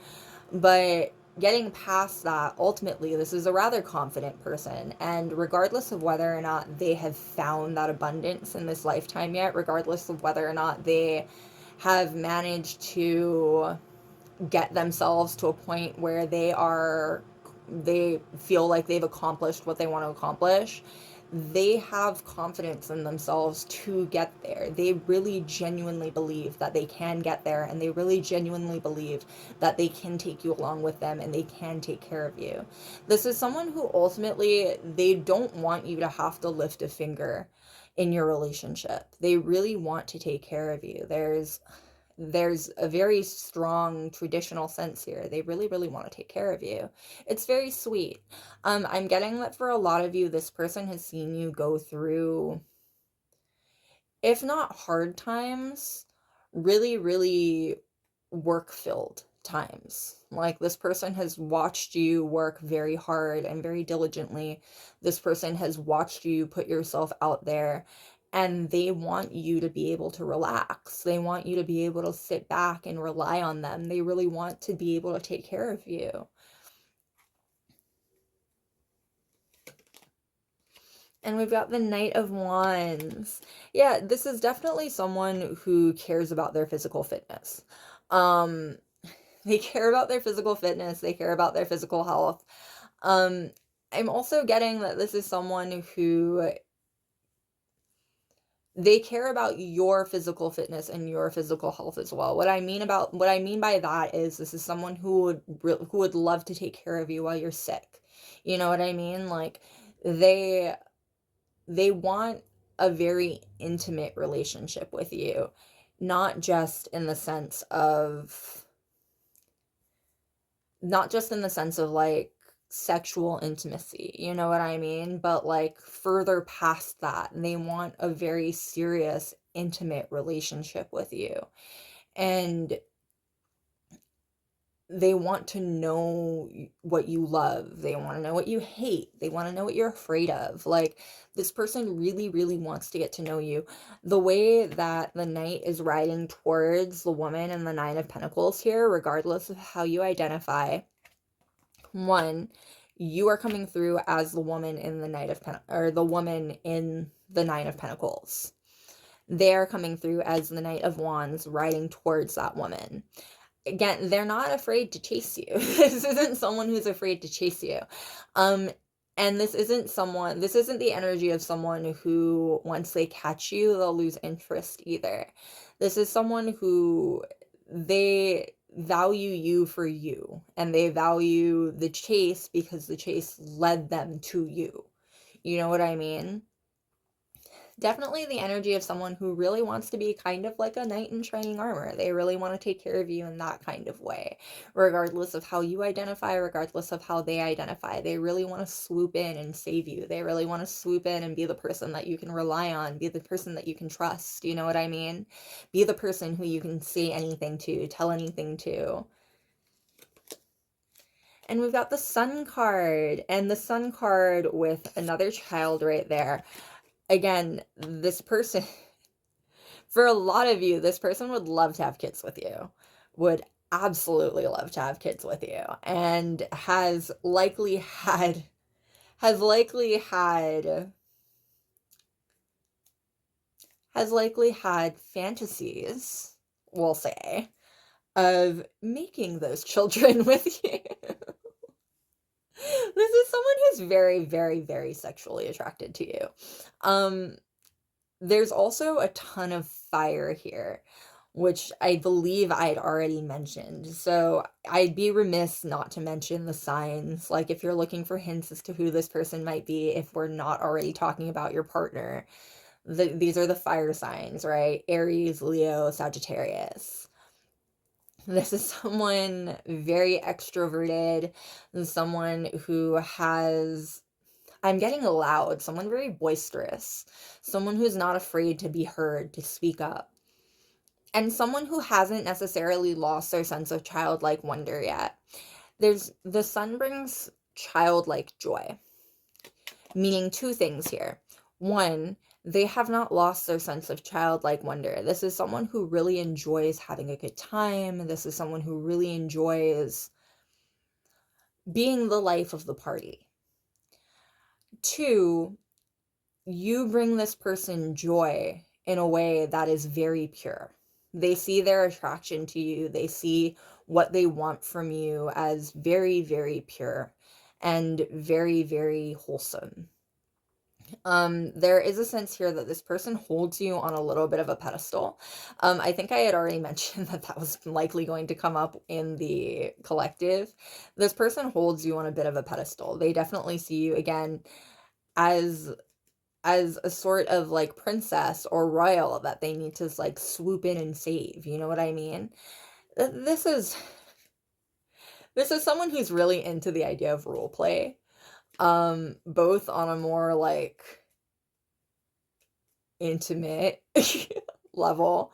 But getting past that, ultimately, this is a rather confident person. And regardless of whether or not they have found that abundance in this lifetime yet, regardless of whether or not they have managed to get themselves to a point where they feel like they've accomplished what they want to accomplish, they have confidence in themselves to get there. They really genuinely believe that they can get there, and they really genuinely believe that they can take you along with them and they can take care of you. This is someone who ultimately, they don't want you to have to lift a finger in your relationship. They really want to take care of you. There's a very strong traditional sense here. They really, really want to take care of you. It's very sweet. I'm getting that for a lot of you, this person has seen you go through, if not hard times, really, really work-filled times. Like, this person has watched you work very hard and very diligently. This person has watched you put yourself out there, and they want you to be able to relax. They want you to be able to sit back and rely on them. They really want to be able to take care of you. And we've got the Knight of Wands. Yeah, this is definitely someone who cares about their physical fitness. They care about their physical fitness. They care about their physical health. I'm also getting that this is someone who, they care about your physical fitness and your physical health as well. What I mean by that is, this is someone who would love to take care of you while you're sick. You know what I mean? Like, they want a very intimate relationship with you, not just in the sense of like sexual intimacy, you know what I mean? But like further past that, they want a very serious, intimate relationship with you. And they want to know what you love. They want to know what you hate. They want to know what you're afraid of. Like, this person really, really wants to get to know you. The way that the knight is riding towards the woman and the Nine of Pentacles here, regardless of how you identify, one, you are coming through as the woman in the the woman in the Nine of Pentacles. They're coming through as the Knight of Wands, riding towards that woman. Again, they're not afraid to chase you. This isn't someone who's afraid to chase you. And this isn't the energy of someone who, once they catch you, they'll lose interest either. This is someone who, they value you for you, and they value the chase because the chase led them to you. You know what I mean? Definitely the energy of someone who really wants to be kind of like a knight in shining armor. They really want to take care of you in that kind of way, regardless of how you identify, regardless of how they identify. They really want to swoop in and save you. They really want to swoop in and be the person that you can rely on, be the person that you can trust. You know what I mean? Be the person who you can say anything to, tell anything to. And we've got the Sun card, and the Sun card with another child right there. Again, this person, for a lot of you, this person would love to have kids with you, would absolutely love to have kids with you, and has likely had fantasies, we'll say, of making those children with you. This is someone who's very, very, very sexually attracted to you. There's also a ton of fire here, which I believe I had already mentioned. So I'd be remiss not to mention the signs. Like, if you're looking for hints as to who this person might be, if we're not already talking about your partner, these are the fire signs, right? Aries, Leo, Sagittarius. This is someone very extroverted, someone who has, I'm getting loud, someone very boisterous, someone who's not afraid to be heard, to speak up, and someone who hasn't necessarily lost their sense of childlike wonder yet. The Sun brings childlike joy, meaning two things here. One, they have not lost their sense of childlike wonder. This is someone who really enjoys having a good time. This is someone who really enjoys being the life of the party. 2, you bring this person joy in a way that is very pure. They see their attraction to you. They see what they want from you as very, very pure and very, very wholesome. There is a sense here that this person holds you on a little bit of a pedestal. I think I had already mentioned that that was likely going to come up in the collective. This person holds you on a bit of a pedestal. They definitely see you, again, as a sort of like princess or royal that they need to like swoop in and save. You know what I mean? This is someone who's really into the idea of role play. Both on a more like intimate level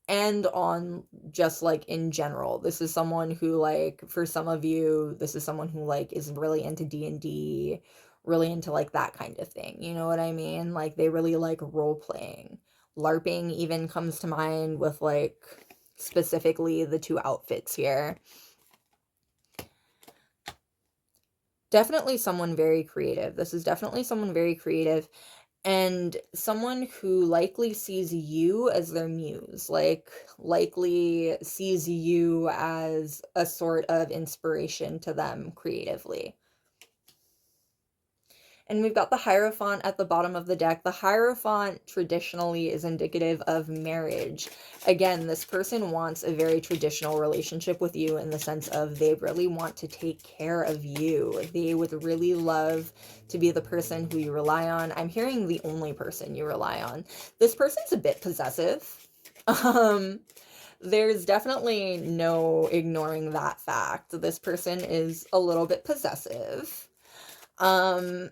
and on just like in general. This is someone who, like, for some of you, this is someone who like is really into D&D, really into like that kind of thing. You know what I mean? Like they really like role playing. LARPing even comes to mind with like specifically the 2 outfits here. Definitely someone very creative. This is definitely someone very creative and someone who likely sees you as their muse, like likely sees you as a sort of inspiration to them creatively. And we've got the Hierophant at the bottom of the deck. The Hierophant traditionally is indicative of marriage. Again, this person wants a very traditional relationship with you in the sense of they really want to take care of you. They would really love to be the person who you rely on. I'm hearing the only person you rely on. This person's a bit possessive. There's definitely no ignoring that fact. This person is a little bit possessive. And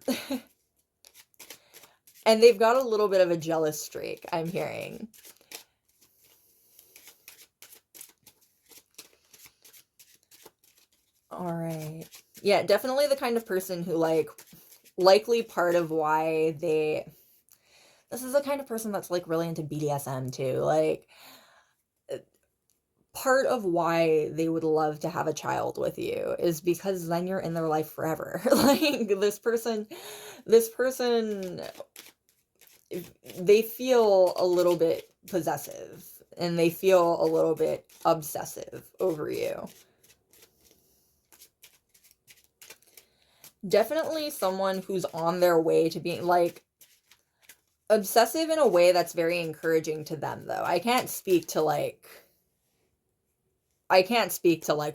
they've got a little bit of a jealous streak, I'm hearing. All right. Yeah, definitely the kind of person who, like, likely part of why this is the kind of person that's, like, really into BDSM, too. Like, part of why they would love to have a child with you is because then you're in their life forever. Like, this person, they feel a little bit possessive and they feel a little bit obsessive over you. Definitely someone who's on their way to being, like, obsessive in a way that's very encouraging to them, though. I can't speak to, like,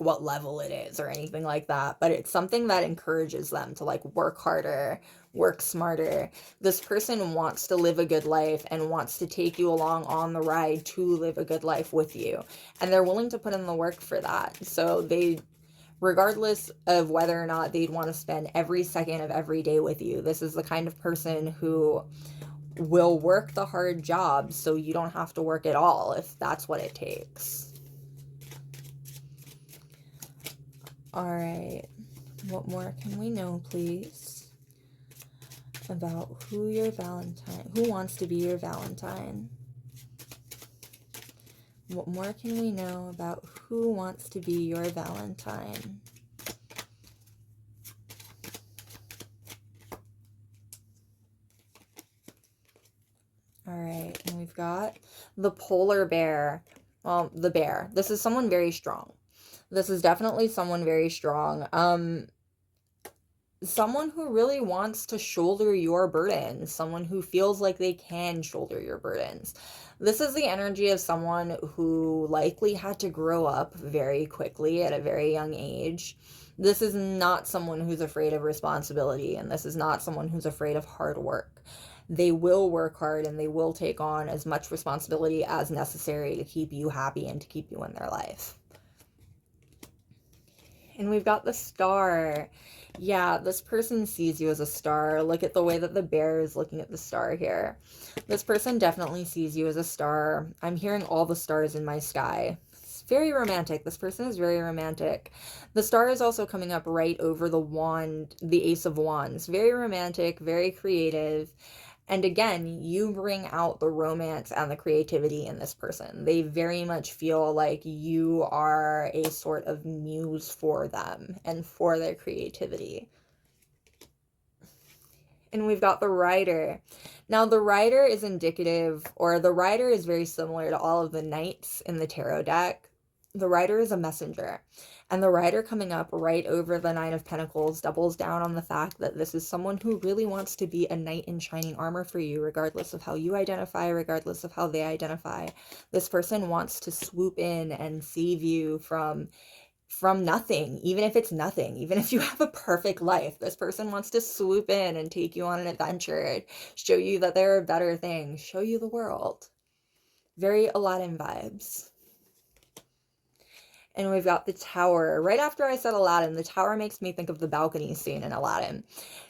what level it is or anything like that, but it's something that encourages them to, like, work harder, work smarter. This person wants to live a good life and wants to take you along on the ride to live a good life with you. And they're willing to put in the work for that. So regardless of whether or not they'd want to spend every second of every day with you, this is the kind of person who will work the hard job so you don't have to work at all if that's what it takes. All right, what more can we know, please, about who wants to be your Valentine? What more can we know about who wants to be your Valentine? All right, and we've got the polar bear. Well, the bear. This is someone very strong. This is definitely someone very strong. Someone who really wants to shoulder your burdens. Someone who feels like they can shoulder your burdens. This is the energy of someone who likely had to grow up very quickly at a very young age. This is not someone who's afraid of responsibility, and this is not someone who's afraid of hard work. They will work hard and they will take on as much responsibility as necessary to keep you happy and to keep you in their life. And we've got the star. Yeah, this person sees you as a star. Look at the way that the bear is looking at the star here. This person definitely sees you as a star. I'm hearing all the stars in my sky. It's very romantic. This person is very romantic. The star is also coming up right over the wand, the Ace of Wands. Very romantic, very creative. And again, you bring out the romance and the creativity in this person. They very much feel like you are a sort of muse for them and for their creativity. And we've got the rider. Now, the rider is indicative, or the rider is very similar to all of the knights in the tarot deck. The rider is a messenger. And the rider coming up right over the Nine of Pentacles doubles down on the fact that this is someone who really wants to be a knight in shining armor for you, regardless of how you identify, regardless of how they identify. This person wants to swoop in and save you from nothing, even if it's nothing, even if you have a perfect life. This person wants to swoop in and take you on an adventure, show you that there are better things, show you the world. Very Aladdin vibes. And we've got the Tower. Right after I said Aladdin, the Tower makes me think of the balcony scene in Aladdin.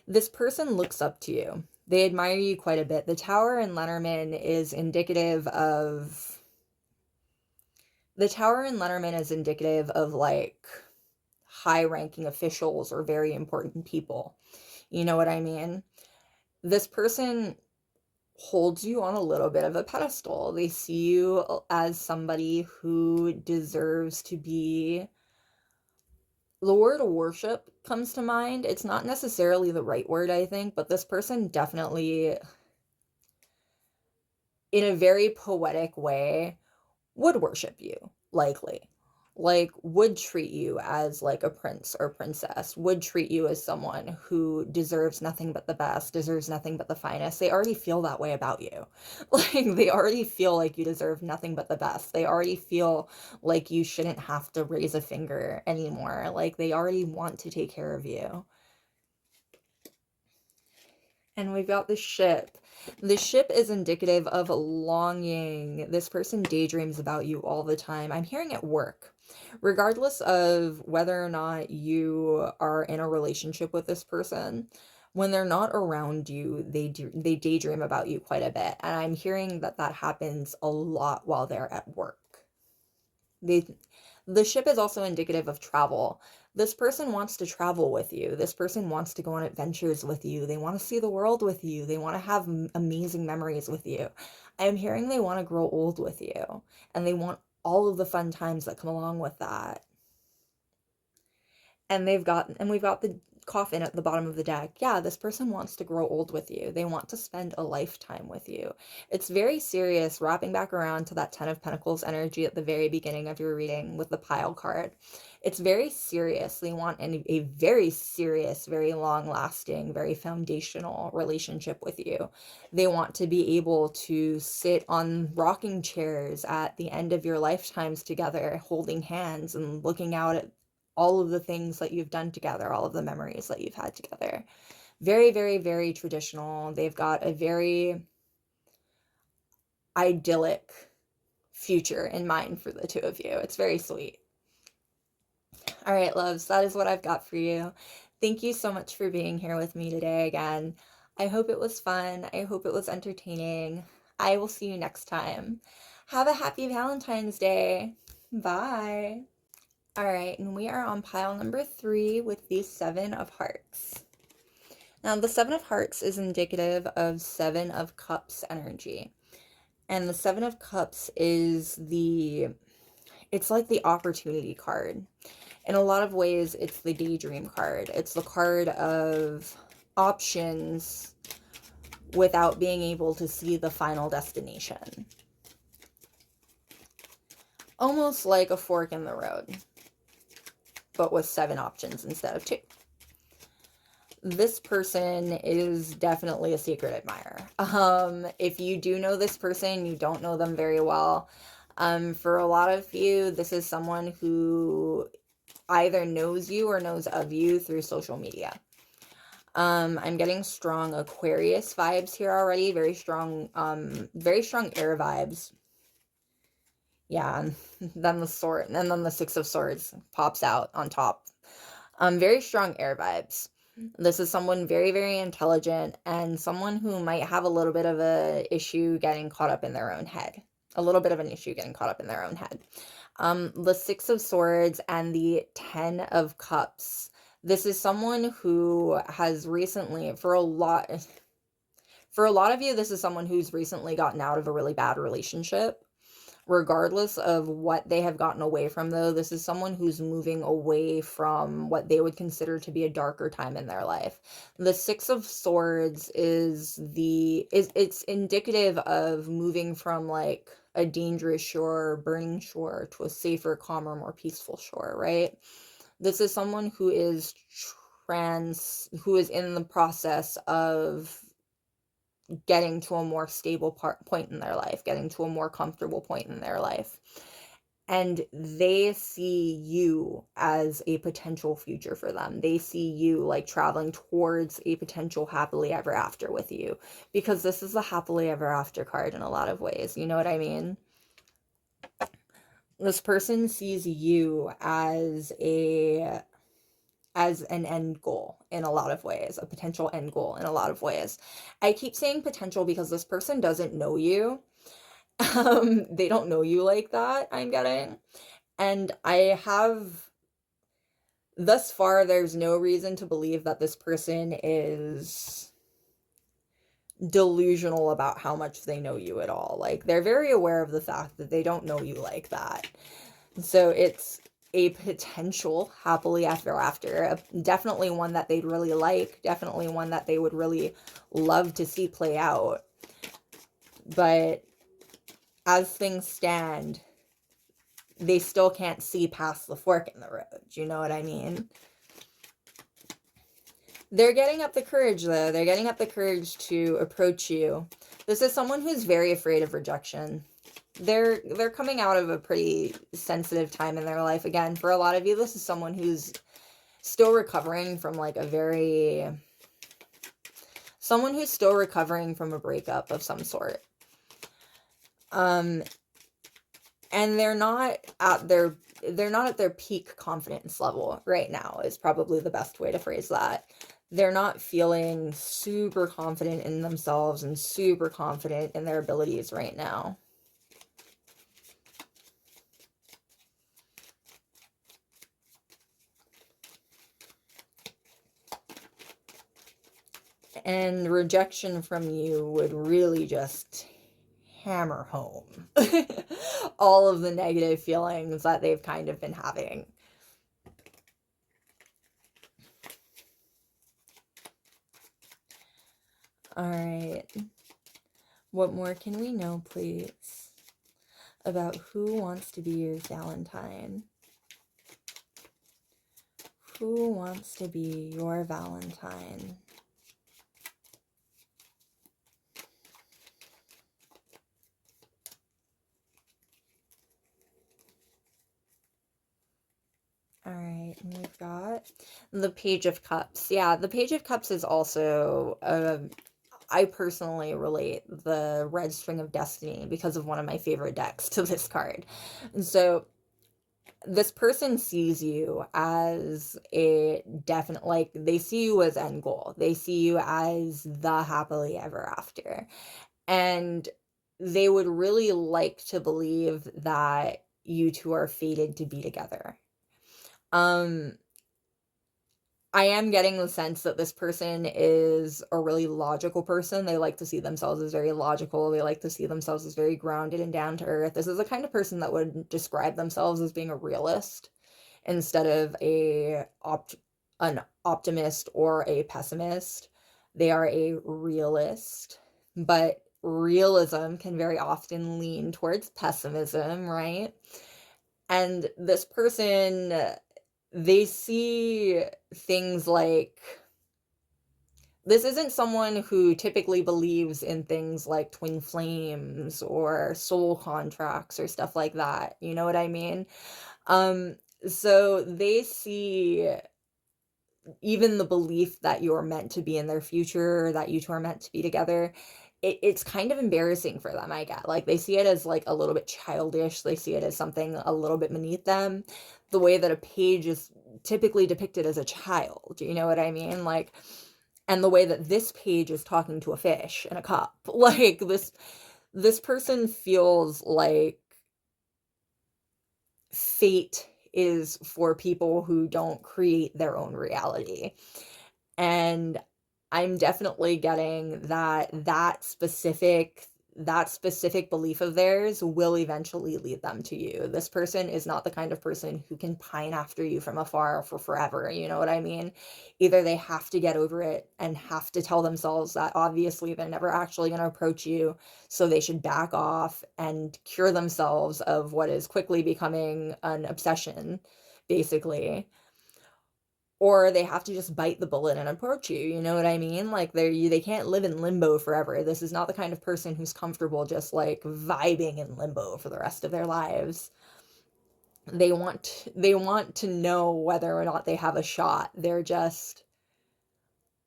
This person looks up to you. They admire you quite a bit. The Tower in Lenormand is indicative of like high-ranking officials or very important people. You know what I mean? This person holds you on a little bit of a pedestal. They see you as somebody who deserves to be... The word worship comes to mind. It's not necessarily the right word, I think, but this person definitely, in a very poetic way, would worship you, likely. Like, would treat you as like a prince or princess, would treat you as someone who deserves nothing but the best, deserves nothing but the finest. They already feel that way about you. Like, they already feel like you deserve nothing but the best. They already feel like you shouldn't have to raise a finger anymore. Like, they already want to take care of you. And we've got the Ship. The Ship is indicative of longing. This person daydreams about you all the time. I'm hearing at work. Regardless of whether or not you are in a relationship with this person, when they're not around you, they daydream about you quite a bit. And I'm hearing that that happens a lot while they're at work. The Ship is also indicative of travel. This person wants to travel with you. This person wants to go on adventures with you. They want to see the world with you. They want to have amazing memories with you. I'm hearing they want to grow old with you, and they want all of the fun times that come along with that. And we've got the Coffin at the bottom of the deck. Yeah, this person wants to grow old with you. They want to spend a lifetime with you. It's very serious, wrapping back around to that Ten of Pentacles energy at the very beginning of your reading with the Pile card. It's very serious. They want a very serious, very long-lasting, very foundational relationship with you. They want to be able to sit on rocking chairs at the end of your lifetimes together, holding hands and looking out at all of the things that you've done together, all of the memories that you've had together. Very, very, very traditional. They've got a very idyllic future in mind for the two of you. It's very sweet. All right, loves, that is what I've got for you. Thank you so much for being here with me today again. I hope it was fun. I hope it was entertaining. I will see you next time. Have a happy Valentine's Day. Bye. All right, and we are on pile number 3 with the Seven of Hearts. Now, the Seven of Hearts is indicative of Seven of Cups energy. And the Seven of Cups is it's like the opportunity card. In a lot of ways, it's the daydream card. It's the card of options without being able to see the final destination. Almost like a fork in the road, but with 7 options instead of 2. This person is definitely a secret admirer. If you do know this person, you don't know them very well. For a lot of you, this is someone who either knows you or knows of you through social media. I'm getting strong Aquarius vibes here already. Very strong air vibes. Yeah, and then the sword, and then the Six of Swords pops out on top. Very strong air vibes. This is someone very, very intelligent and someone who might have a little bit of a issue getting caught up in their own head. A little bit of an issue getting caught up in their own head. The Six of Swords and the Ten of Cups. This is someone who has recently, for a lot For a lot of you, this is someone who's recently gotten out of a really bad relationship. Regardless of what they have gotten away from, though, this is someone who's moving away from what they would consider to be a darker time in their life. The Six of Swords it's indicative of moving from like a dangerous shore, burning shore, to a safer, calmer, more peaceful shore, right? This is someone who is who is in the process of getting to a more stable point in their life, getting to a more comfortable point in their life. And they see you as a potential future for them. They see you like traveling towards a potential happily ever after with you, because this is a happily ever after card in a lot of ways. You know what I mean? This person sees you as an end goal in a lot of ways, a potential end goal in a lot of ways. I keep saying potential because this person doesn't know you. They don't know you like that, I'm getting. And thus far, there's no reason to believe that this person is delusional about how much they know you at all. Like, they're very aware of the fact that they don't know you like that. So it's a potential happily ever after, definitely one that they'd really like, definitely one that they would really love to see play out. But as things stand, they still can't see past the fork in the road. You know what I mean? They're getting up the courage, though. They're getting up the courage to approach you. This is someone who's very afraid of rejection. They're coming out of a pretty sensitive time in their life. Again, for a lot of you, this is someone who's still recovering from like someone who's still recovering from a breakup of some sort. And they're not at their peak confidence level right now, is probably the best way to phrase that. They're not feeling super confident in themselves and super confident in their abilities right now. And rejection from you would really just hammer home all of the negative feelings that they've kind of been having. All right. What more can we know, please, about who wants to be your Valentine? Who wants to be your Valentine? All right, and we've got the Page of Cups. Yeah, the Page of Cups is also, I personally relate the Red String of Destiny because of one of my favorite decks to this card. And so this person sees you as a definite, like, they see you as end goal. They see you as the happily ever after. And they would really like to believe that you two are fated to be together. I am getting the sense that this person is a really logical person. They like to see themselves as very logical. They like to see themselves as very grounded and down to earth. This is the kind of person that would describe themselves as being a realist instead of an optimist or a pessimist. They are a realist, but realism can very often lean towards pessimism, right? And this person, they see things like, this isn't someone who typically believes in things like twin flames or soul contracts or stuff like that. You know what I mean? So they see even the belief that you're meant to be in their future, that you two are meant to be together. It's kind of embarrassing for them, I get. Like, they see it as like a little bit childish. They see it as something a little bit beneath them. The way that a page is typically depicted as a child, you know what I mean? Like, and the way that this page is talking to a fish in a cup. Like, this person feels like fate is for people who don't create their own reality. And I'm definitely getting that specific belief of theirs will eventually lead them to you. This person is not the kind of person who can pine after you from afar for forever, you know what I mean? Either they have to get over it and have to tell themselves that obviously they're never actually going to approach you, so they should back off and cure themselves of what is quickly becoming an obsession, basically, or they have to just bite the bullet and approach you, you know what I mean? Like they can't live in limbo forever. This is not the kind of person who's comfortable just like vibing in limbo for the rest of their lives. They want to know whether or not they have a shot. They're just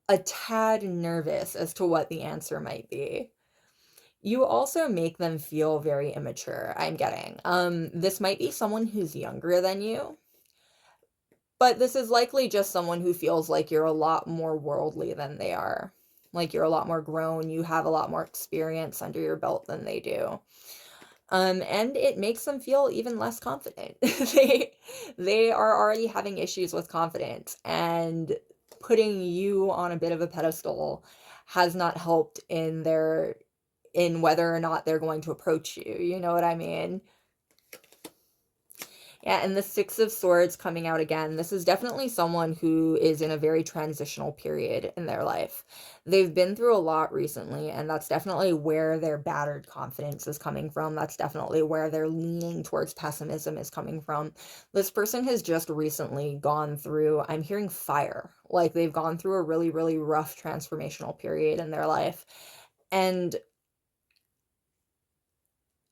a tad nervous as to what the answer might be. You also make them feel very immature, I'm getting. This might be someone who's younger than you, but this is likely just someone who feels like you're a lot more worldly than they are. Like you're a lot more grown, you have a lot more experience under your belt than they do. And it makes them feel even less confident. They are already having issues with confidence, and putting you on a bit of a pedestal has not helped in whether or not they're going to approach you. You know what I mean? Yeah, and the Six of Swords coming out again. This is definitely someone who is in a very transitional period in their life. They've been through a lot recently, and that's definitely where their battered confidence is coming from. That's definitely where their leaning towards pessimism is coming from. This person has just recently gone through, I'm hearing fire. Like they've gone through a really, really rough transformational period in their life. And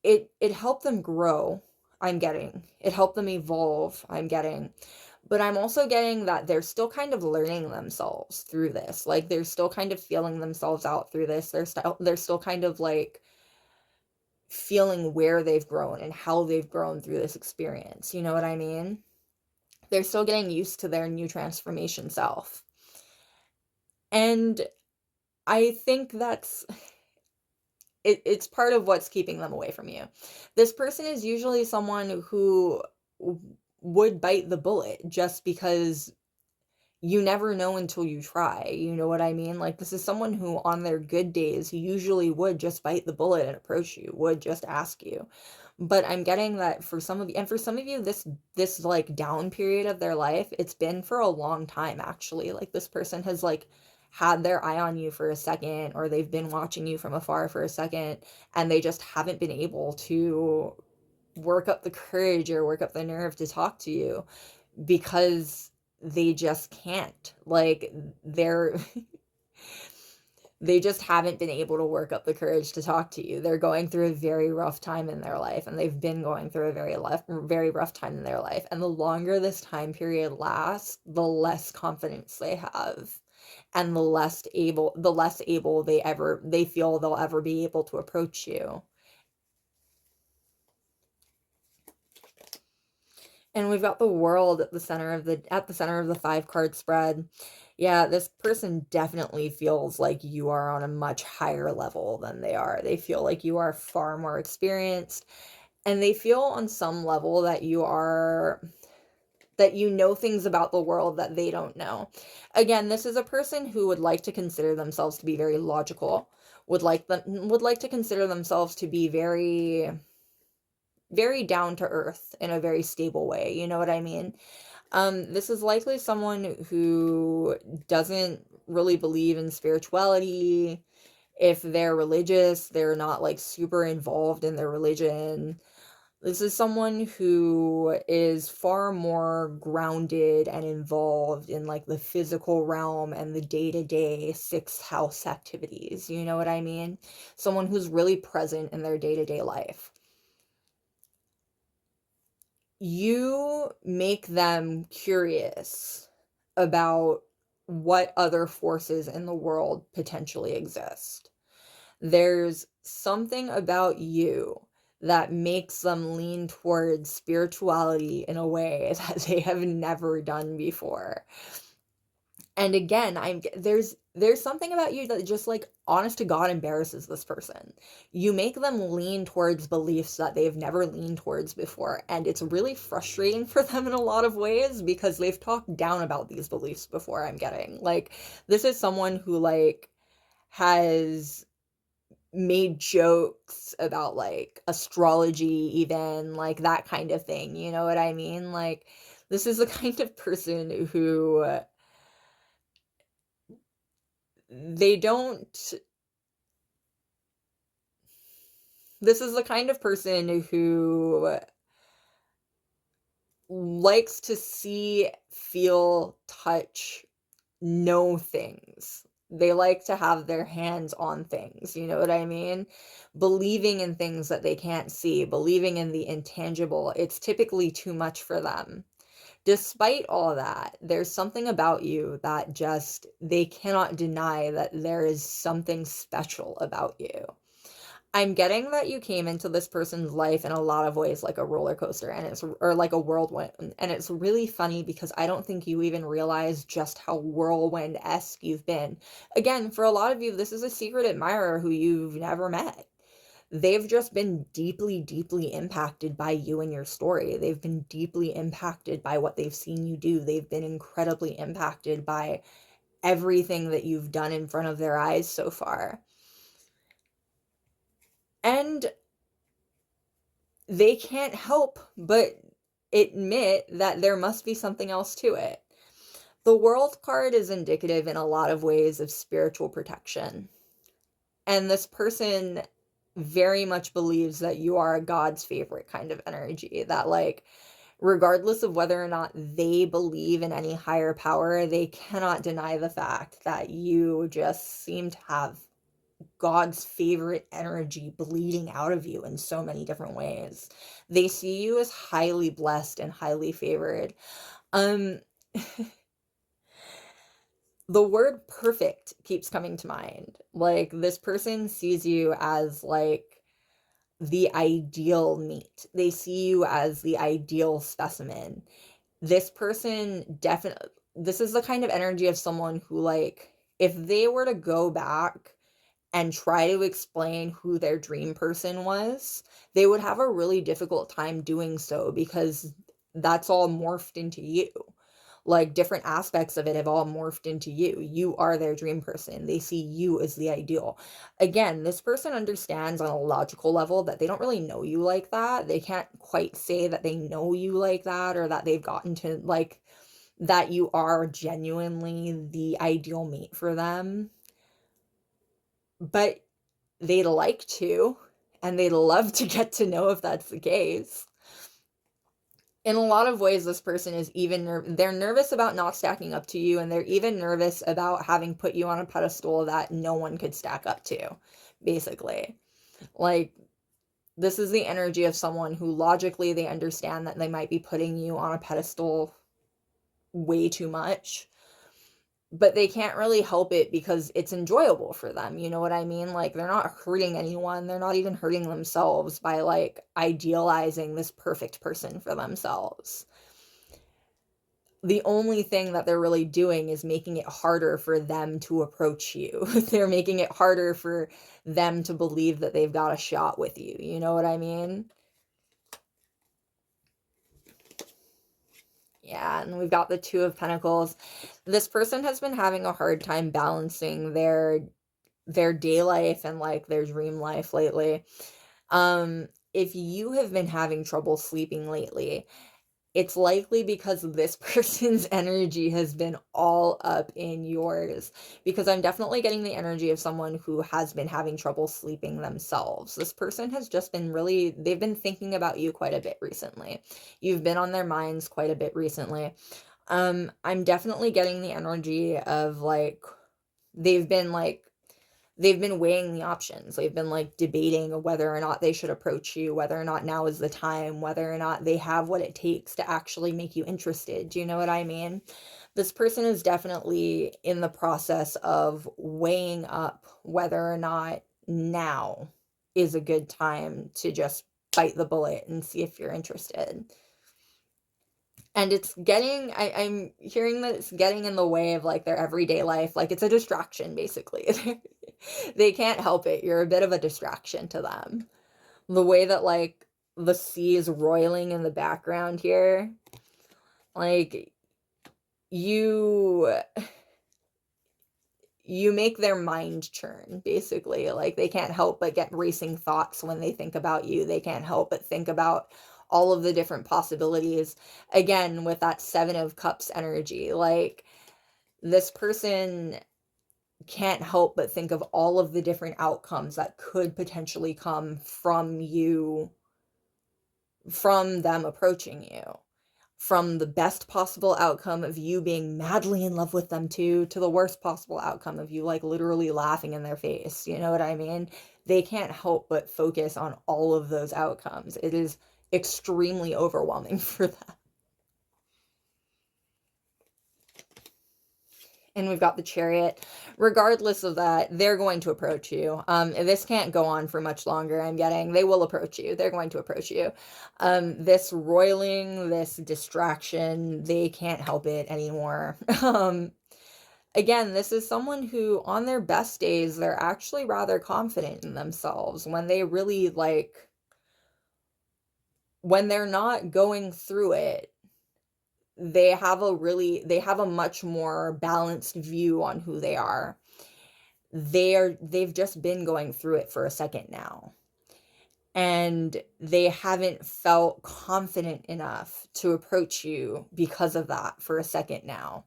it helped them grow, I'm getting. It helped them evolve, I'm getting. But I'm also getting that they're still kind of learning themselves through this. Like they're still kind of feeling themselves out through this. They're still kind of like feeling where they've grown and how they've grown through this experience. You know what I mean? They're still getting used to their new transformation self. And I think it's part of what's keeping them away from you. This person is usually someone who would bite the bullet just because you never know until you try. You know what I mean? Like this is someone who on their good days usually would just bite the bullet and approach you, would just ask you. But I'm getting that for some of you, this like down period of their life, it's been for a long time actually. Like this person has like had their eye on you for a second, or they've been watching you from afar for a second, and they just haven't been able to work up the courage or work up the nerve to talk to you because they just can't. Like they just haven't been able to work up the courage to talk to you. They're going through a very rough time in their life, and they've been going through a very rough time in their life. And the longer this time period lasts, the less confidence they have, and the less able they feel they'll ever be able to approach you. And we've got the world at the center of the 5 card spread. Yeah, this person definitely feels like you are on a much higher level than they are. They feel like you are far more experienced, and they feel on some level that you know things about the world that they don't know. Again, this is a person who would like to consider themselves to be very logical, would like to consider themselves to be very very down to earth in a very stable way. You know what I mean? This is likely someone who doesn't really believe in spirituality. If they're religious, they're not like super involved in their religion. This is someone who is far more grounded and involved in like the physical realm and the day-to-day 6th house activities. You know what I mean? Someone who's really present in their day-to-day life. You make them curious about what other forces in the world potentially exist. There's something about you that makes them lean towards spirituality in a way that they have never done before. And again, there's something about you that just like honest to God embarrasses this person. You make them lean towards beliefs that they've never leaned towards before, and it's really frustrating for them in a lot of ways because they've talked down about these beliefs before. I'm getting like this is someone who like has made jokes about like astrology, even like that kind of thing, you know what I mean? Like this is the kind of person who they don't this is the kind of person who likes to see, feel, touch, know things. They like to have their hands on things, you know what I mean? Believing in things that they can't see, believing in the intangible, it's typically too much for them. Despite all that, there's something about you that just, they cannot deny that there is something special about you. I'm getting that you came into this person's life in a lot of ways like a roller coaster and it's or like a whirlwind, and it's really funny because I don't think you even realize just how whirlwind-esque you've been. Again, for a lot of you, this is a secret admirer who you've never met. They've just been deeply, deeply impacted by you and your story. They've been deeply impacted by what they've seen you do. They've been incredibly impacted by everything that you've done in front of their eyes so far. And they can't help but admit that there must be something else to it. The World card is indicative in a lot of ways of spiritual protection. And this person very much believes that you are a God's favorite kind of energy. That, like, regardless of whether or not they believe in any higher power, they cannot deny the fact that you just seem to have God's favorite energy bleeding out of you in so many different ways. They see you as highly blessed and highly favored. Um, the word perfect keeps coming to mind. Like, this person sees you as like the ideal meat. They see you as the ideal specimen. This person definitely, this is the kind of energy of someone who, like, if they were to go back and try to explain who their dream person was, they would have a really difficult time doing so because that's all morphed into you. Like, different aspects of it have all morphed into you. You are their dream person. They see you as the ideal. Again, this person understands on a logical level that they don't really know you like that. They can't quite say that they know you like that or that they've gotten to, like, that you are genuinely the ideal mate for them. But they'd like to, and they'd love to get to know if that's the case. In a lot of ways, this person is even they're nervous about not stacking up to you, and they're even nervous about having put you on a pedestal that no one could stack up to, basically. Like, this is the energy of someone who logically they understand that they might be putting you on a pedestal way too much, but they can't really help it because it's enjoyable for them. You know what I mean? Like, they're not hurting anyone. They're not even hurting themselves by like idealizing this perfect person for themselves. The only thing that they're really doing is making it harder for them to approach you. They're making it harder for them to believe that they've got a shot with you. You know what I mean? Yeah, and we've got the Two of Pentacles. This person has been having a hard time balancing their day life and like their dream life lately. If you have been having trouble sleeping lately, it's likely because this person's energy has been all up in yours. Because I'm definitely getting the energy of someone who has been having trouble sleeping themselves. This person has just been really, they've been thinking about you quite a bit recently. You've been on their minds quite a bit recently. I'm definitely getting the energy of like, they've been like, they've been weighing the options. They've been like debating whether or not they should approach you, whether or not now is the time, whether or not they have what it takes to actually make you interested. Do you know what I mean? This person is definitely in the process of weighing up whether or not now is a good time to just bite the bullet and see if you're interested. And it's getting, I'm hearing that it's getting in the way of like their everyday life. Like it's a distraction, basically. They can't help it. You're a bit of a distraction to them. The way that like the sea is roiling in the background here, like you you make their mind churn, basically. Like they can't help but get racing thoughts when they think about you. They can't help but think about all of the different possibilities. Again, with that 7 of Cups energy, like this person can't help but think of all of the different outcomes that could potentially come from you, from them approaching you. From the best possible outcome of you being madly in love with them too, to the worst possible outcome of you like literally laughing in their face. You know what I mean? They can't help but focus on all of those outcomes. It is extremely overwhelming for them. And we've got the Chariot. Regardless of that, they're going to approach you. This can't go on for much longer, I'm getting. They will approach you. They're going to approach you. This roiling, this distraction, they can't help it anymore. Again, this is someone who, on their best days, they're actually rather confident in themselves. When they really, like, when they're not going through it, they have a much more balanced view on who they are. They've just been going through it for a second now, and they haven't felt confident enough to approach you because of that for a second now.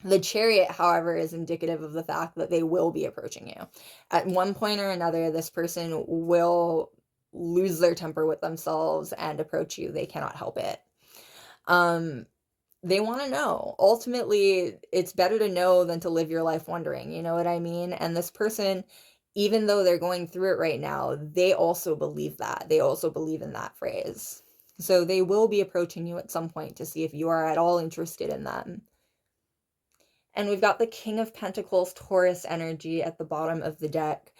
The Chariot, however, is indicative of the fact that they will be approaching you. At one point or another, this person will lose their temper with themselves and approach you. They cannot help it. They want to know. Ultimately, it's better to know than to live your life wondering, you know what I mean? And this person, even though they're going through it right now, they also believe that. They also believe in that phrase. So they will be approaching you at some point to see if you are at all interested in them. And we've got the King of Pentacles, Taurus energy at the bottom of the deck.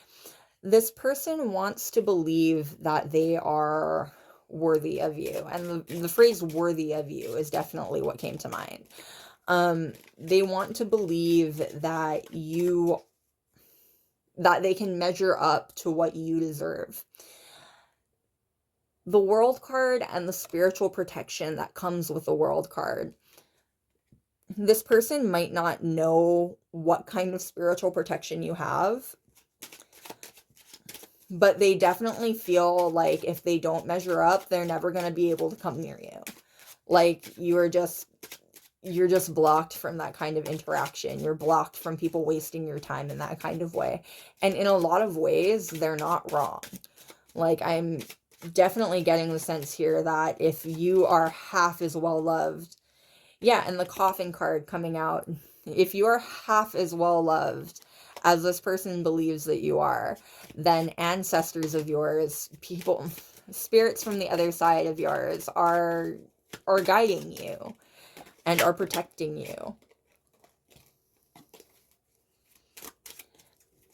This person wants to believe that they are worthy of you. And the phrase worthy of you is definitely what came to mind. They want to believe that that they can measure up to what you deserve. The World card and the spiritual protection that comes with the World card. This person might not know what kind of spiritual protection you have, but they definitely feel like if they don't measure up, they're never going to be able to come near you. Like you're just blocked from that kind of interaction. You're blocked from people wasting your time in that kind of way. And in a lot of ways, they're not wrong. Like I'm definitely getting the sense here that if you are half as well loved, yeah, and the Coffin card coming out, if you are half as well loved as this person believes that you are, then ancestors of yours, people, spirits from the other side of yours are guiding you and are protecting you.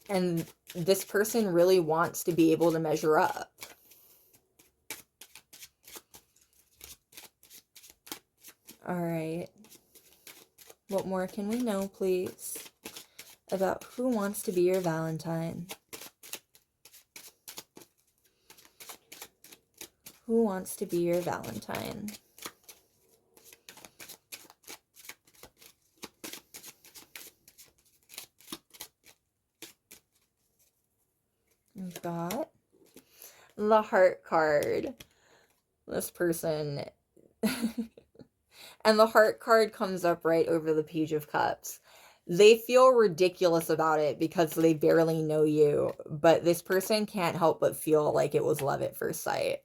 And this person really wants to be able to measure up. All right. What more can we know, please, about who wants to be your Valentine? Who wants to be your Valentine? We've got the Heart card. This person... And the Heart card comes up right over the Page of Cups. They feel ridiculous about it because they barely know you, but this person can't help but feel like it was love at first sight.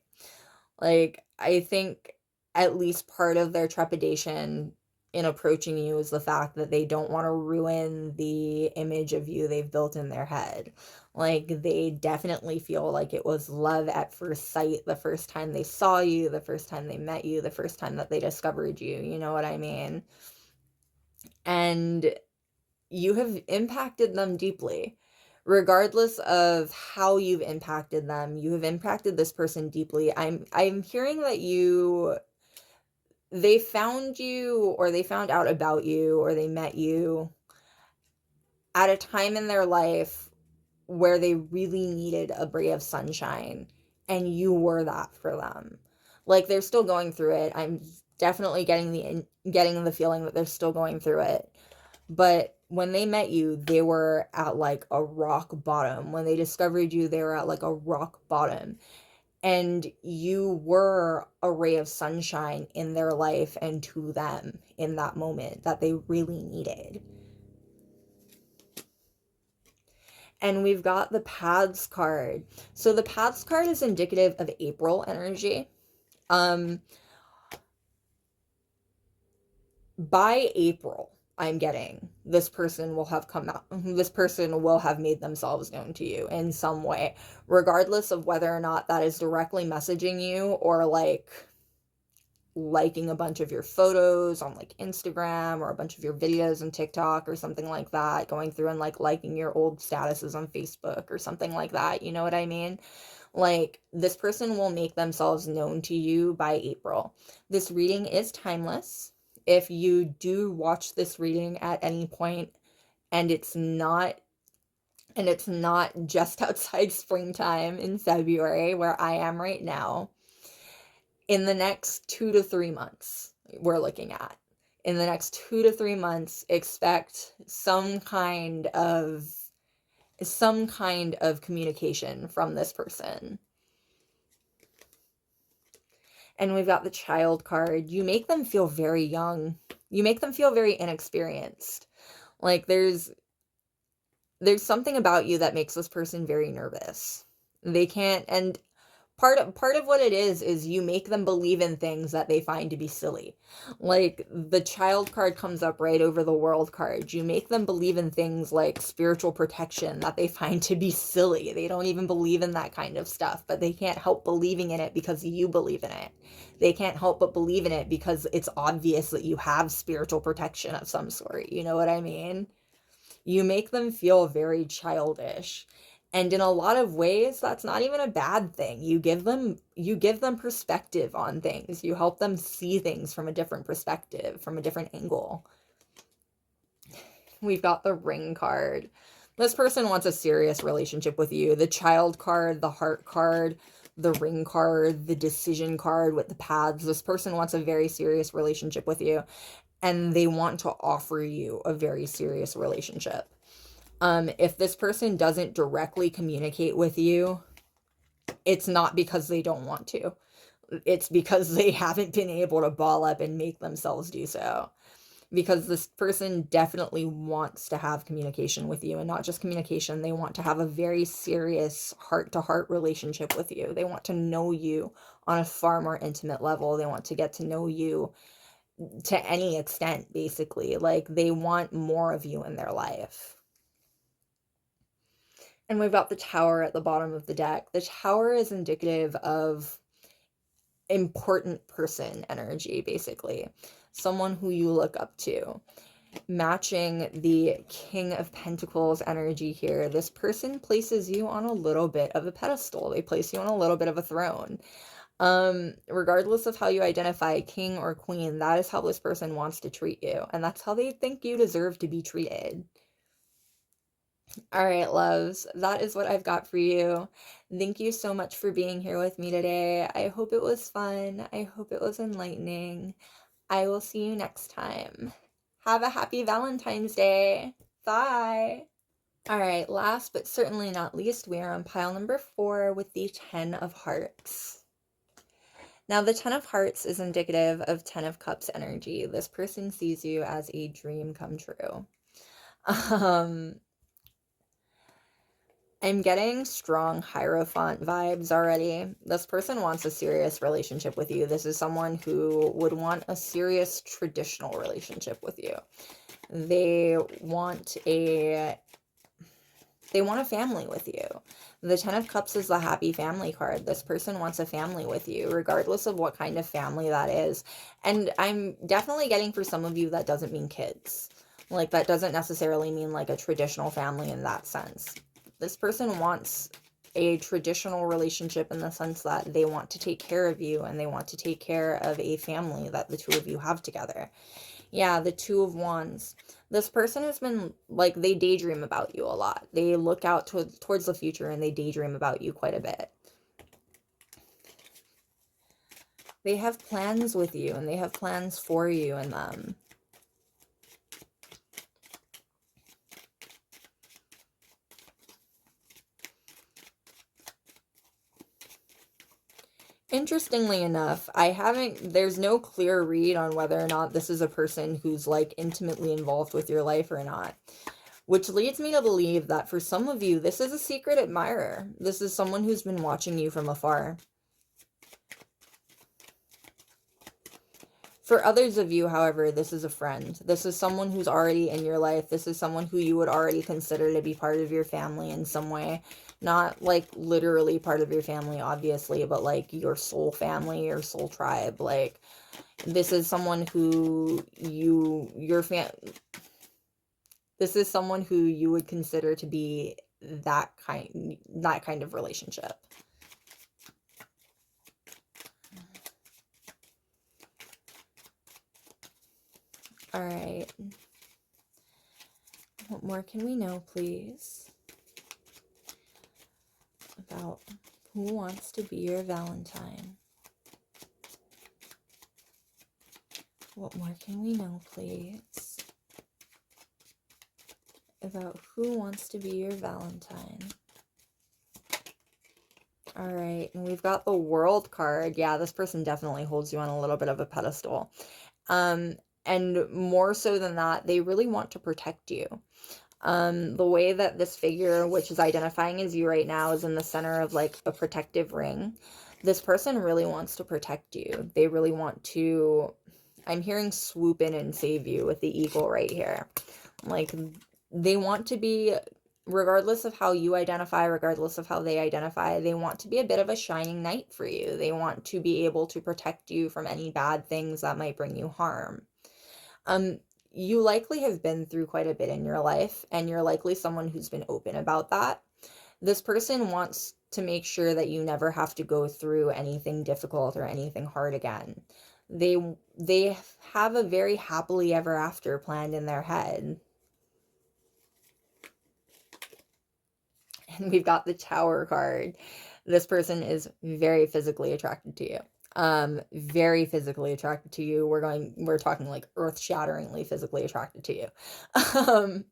Like, I think at least part of their trepidation in approaching you is the fact that they don't want to ruin the image of you they've built in their head. Like, they definitely feel like it was love at first sight the first time they saw you, the first time they met you, the first time that they discovered you, you know what I mean? And you have impacted them deeply. Regardless of how you've impacted them, you have impacted this person deeply. I'm hearing that they found you, or they found out about you, or they met you at a time in their life where they really needed a ray of sunshine, and you were that for them. Like, they're still going through it. I'm definitely getting the feeling that they're still going through it. But when they met you, they were at like a rock bottom. When they discovered you, they were at like a rock bottom. And you were a ray of sunshine in their life and to them in that moment that they really needed. And we've got the Paths card. So the Paths card is indicative of April energy. By April, I'm getting this person will have come out, this person will have made themselves known to you in some way, regardless of whether or not that is directly messaging you or like liking a bunch of your photos on like Instagram or a bunch of your videos on TikTok or something like that, going through and like liking your old statuses on Facebook or something like that. You know what I mean? Like, this person will make themselves known to you by April. This reading is timeless. If you do watch this reading at any point and it's not just outside springtime in February where I am right now, in the next 2 to 3 months, we're looking at. In the next 2 to 3 months, expect some kind of communication from this person. And we've got the Child card. You make them feel very young. You make them feel very inexperienced. Like, there's something about you that makes this person very nervous. They can't, and part of what it is you make them believe in things that they find to be silly. Like, the Child card comes up right over the World card. You make them believe in things like spiritual protection that they find to be silly. They don't even believe in that kind of stuff, but they can't help believing in it because you believe in it. They can't help but believe in it because it's obvious that you have spiritual protection of some sort. You know what I mean? You make them feel very childish. And in a lot of ways, that's not even a bad thing. You give them perspective on things. You help them see things from a different perspective, from a different angle. We've got the Ring card. This person wants a serious relationship with you. The Child card, the Heart card, the Ring card, the Decision card with the Paths. This person wants a very serious relationship with you, and they want to offer you a very serious relationship. If this person doesn't directly communicate with you, it's not because they don't want to. It's because they haven't been able to ball up and make themselves do so. Because this person definitely wants to have communication with you, and not just communication. They want to have a very serious heart-to-heart relationship with you. They want to know you on a far more intimate level. They want to get to know you to any extent, basically. Like, they want more of you in their life. And we've got the Tower at the bottom of the deck. The Tower is indicative of important person energy, basically. Someone who you look up to. Matching the King of Pentacles energy here, this person places you on a little bit of a pedestal. They place you on a little bit of a throne. Regardless of how you identify, king or queen, that is how this person wants to treat you. And that's how they think you deserve to be treated. All right, loves, that is what I've got for you. Thank you so much for being here with me today. I hope it was fun. I hope it was enlightening. I will see you next time. Have a happy Valentine's Day. Bye. All right, last but certainly not least, we are on pile number 4 with the 10 of Hearts. Now, the 10 of Hearts is indicative of 10 of Cups energy. This person sees you as a dream come true. I'm getting strong Hierophant vibes already. This person wants a serious relationship with you. This is someone who would want a serious traditional relationship with you. They want a family with you. The 10 of Cups is the happy family card. This person wants a family with you, regardless of what kind of family that is. And I'm definitely getting, for some of you, that doesn't mean kids. Like, that doesn't necessarily mean like a traditional family in that sense. This person wants a traditional relationship in the sense that they want to take care of you and they want to take care of a family that the two of you have together. Yeah, the Two of Wands. This person has been, like, they daydream about you a lot. They look out towards the future and they daydream about you quite a bit. They have plans with you and they have plans for you and them. Interestingly enough, there's no clear read on whether or not this is a person who's, like, intimately involved with your life or not. Which leads me to believe that for some of you, this is a secret admirer. This is someone who's been watching you from afar. For others of you, however, this is a friend. This is someone who's already in your life. This is someone who you would already consider to be part of your family in some way. Not, like, literally part of your family, obviously, but, like, your soul family, your soul tribe. Like, this is someone who this is someone who you would consider to be that kind of relationship. All right. What more can we know, please, about who wants to be your Valentine? What more can we know, please, about who wants to be your Valentine? All right, and we've got the World card. Yeah, this person definitely holds you on a little bit of a pedestal. And more so than that, they really want to protect you. The way that this figure, which is identifying as you right now, is in the center of, like, a protective ring. This person really wants to protect you. They really want to, I'm hearing swoop in and save you with the eagle right here. Like, they want to be, regardless of how you identify, regardless of how they identify, they want to be a bit of a shining knight for you. They want to be able to protect you from any bad things that might bring you harm. You likely have been through quite a bit in your life, and you're likely someone who's been open about that. This person wants to make sure that you never have to go through anything difficult or anything hard again. They have a very happily ever after planned in their head. And we've got the Tower card. This person is very physically attracted to you. Very physically attracted to you. We're talking, like, earth-shatteringly physically attracted to you.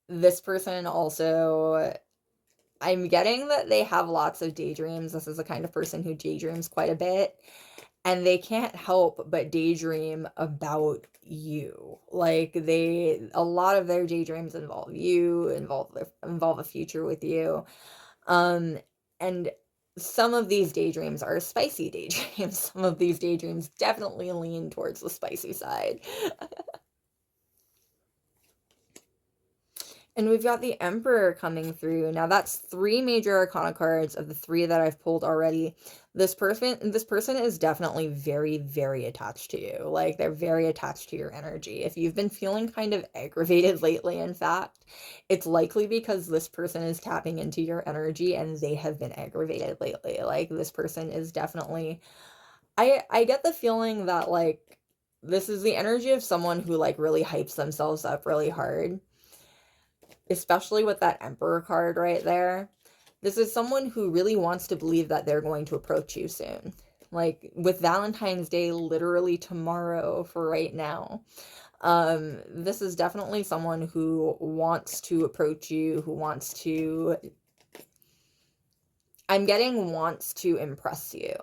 This person also, I'm getting that they have lots of daydreams. This is the kind of person who daydreams quite a bit, and they can't help but daydream about you. Like, a lot of their daydreams involve you, involve a future with you. And some of these daydreams are spicy daydreams. Some of these daydreams definitely lean towards the spicy side. And we've got the Emperor coming through. Now, that's 3 major arcana cards of the 3 that I've pulled already. This person is definitely very, very attached to you. Like, they're very attached to your energy. If you've been feeling kind of aggravated lately, in fact, it's likely because this person is tapping into your energy and they have been aggravated lately. Like, this person is definitely, I get the feeling that, like, this is the energy of someone who, like, really hypes themselves up really hard. Especially with that Emperor card right there. This is someone who really wants to believe that they're going to approach you soon. Like, with Valentine's Day literally tomorrow for right now. This is definitely someone who wants to approach you, who wants to, I'm getting wants to impress you.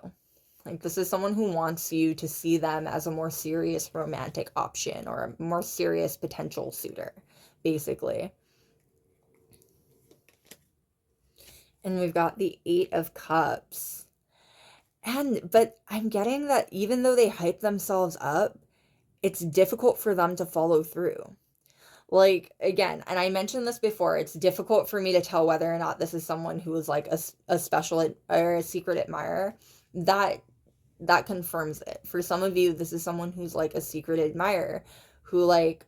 Like, this is someone who wants you to see them as a more serious romantic option or a more serious potential suitor, basically. And we've got the 8 of Cups. But I'm getting that even though they hype themselves up, it's difficult for them to follow through. Like, again, and I mentioned this before, it's difficult for me to tell whether or not this is someone who is, like, a special or a secret admirer. That confirms it. For some of you, this is someone who's, like, a secret admirer who, like,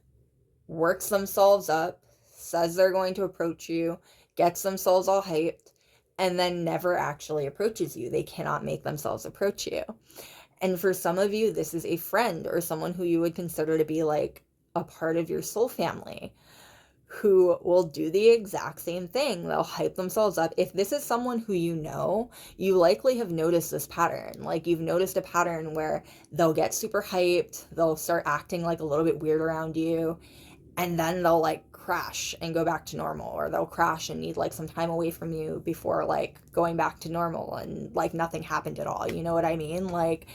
works themselves up, says they're going to approach you, gets themselves all hyped, and then never actually approaches you. They cannot make themselves approach you. And for some of you, this is a friend or someone who you would consider to be like a part of your soul family, who will do the exact same thing. They'll hype themselves up. If this is someone who you know, you likely have noticed this pattern. Like, you've noticed a pattern where they'll get super hyped, they'll start acting like a little bit weird around you, and then they'll like crash and go back to normal, or they'll crash and need like some time away from you before like going back to normal, and like nothing happened at all. You know what I mean? Like,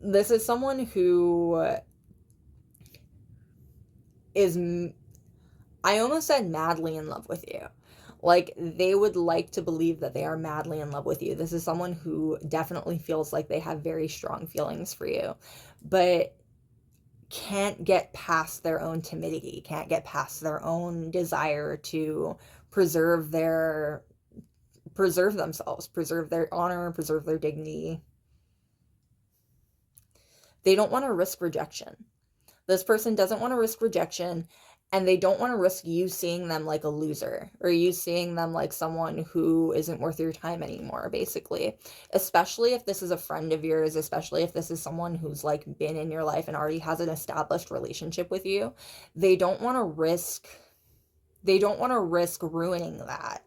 this is someone who is, I almost said madly in love with you. Like, they would like to believe that they are madly in love with you. This is someone who definitely feels like they have very strong feelings for you, but can't get past their own timidity, can't get past their own desire to preserve themselves, preserve their honor, preserve their dignity. They don't want to risk rejection. This person doesn't want to risk rejection, and they don't want to risk you seeing them like a loser, or you seeing them like someone who isn't worth your time anymore, basically. Especially if this is a friend of yours, especially if this is someone who's like been in your life and already has an established relationship with you. They don't want to risk ruining that.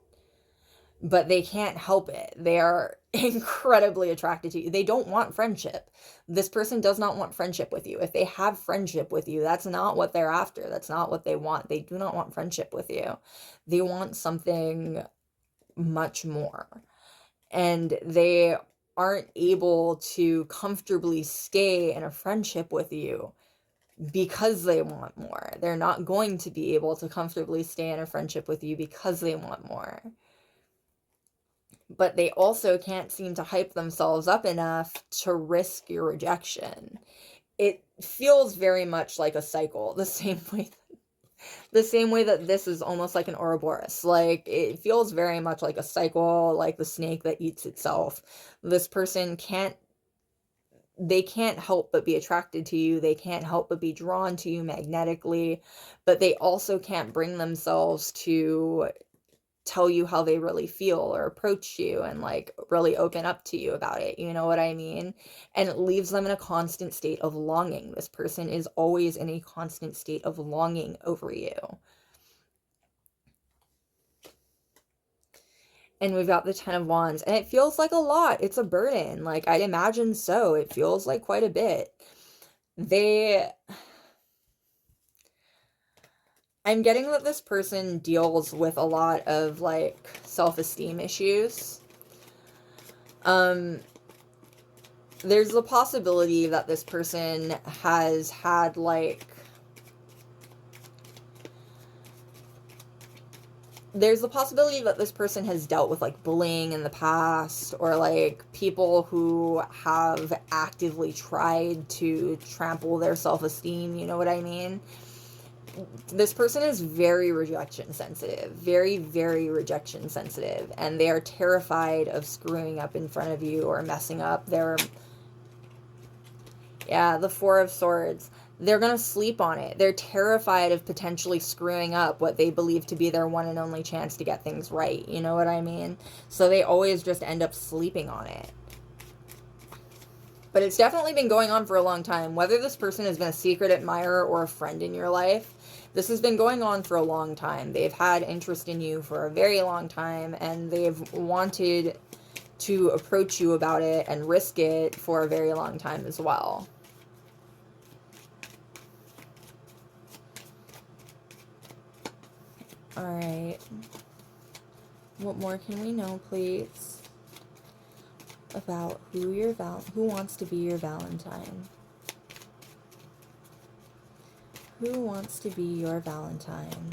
But they can't help it. They are incredibly attracted to you. They don't want friendship. This person does not want friendship with you. If they have friendship with you, that's not what they're after. That's not what they want. They do not want friendship with you. They want something much more. And they aren't able to comfortably stay in a friendship with you because they want more. They're not going to be able to comfortably stay in a friendship with you because they want more. But they also can't seem to hype themselves up enough to risk your rejection. It feels very much like a cycle, the same way that this is almost like an Ouroboros. Like, it feels very much like a cycle, like the snake that eats itself. This person can't help but be attracted to you. They can't help but be drawn to you magnetically, but they also can't bring themselves to tell you how they really feel, or approach you and like really open up to you about it. You know what I mean? And it leaves them in a constant state of longing. This person is always in a constant state of longing over you. And we've got the Ten of Wands, and it feels like a lot. It's a burden. Like, I'd imagine so. It feels like quite a bit. I'm getting that this person deals with a lot of, like, self-esteem issues. There's the possibility that this person has had, like, there's the possibility that this person has dealt with, like, bullying in the past, or, like, people who have actively tried to trample their self-esteem, you know what I mean? This person is very rejection sensitive, very, very rejection sensitive, and they are terrified of screwing up in front of you or messing up the Four of Swords. They're going to sleep on it. They're terrified of potentially screwing up what they believe to be their one and only chance to get things right. You know what I mean? So they always just end up sleeping on it. But it's definitely been going on for a long time. Whether this person has been a secret admirer or a friend in your life, this has been going on for a long time. They've had interest in you for a very long time, and they've wanted to approach you about it and risk it for a very long time as well. All right. What more can we know, please, about who wants to be your Valentine? Who wants to be your Valentine?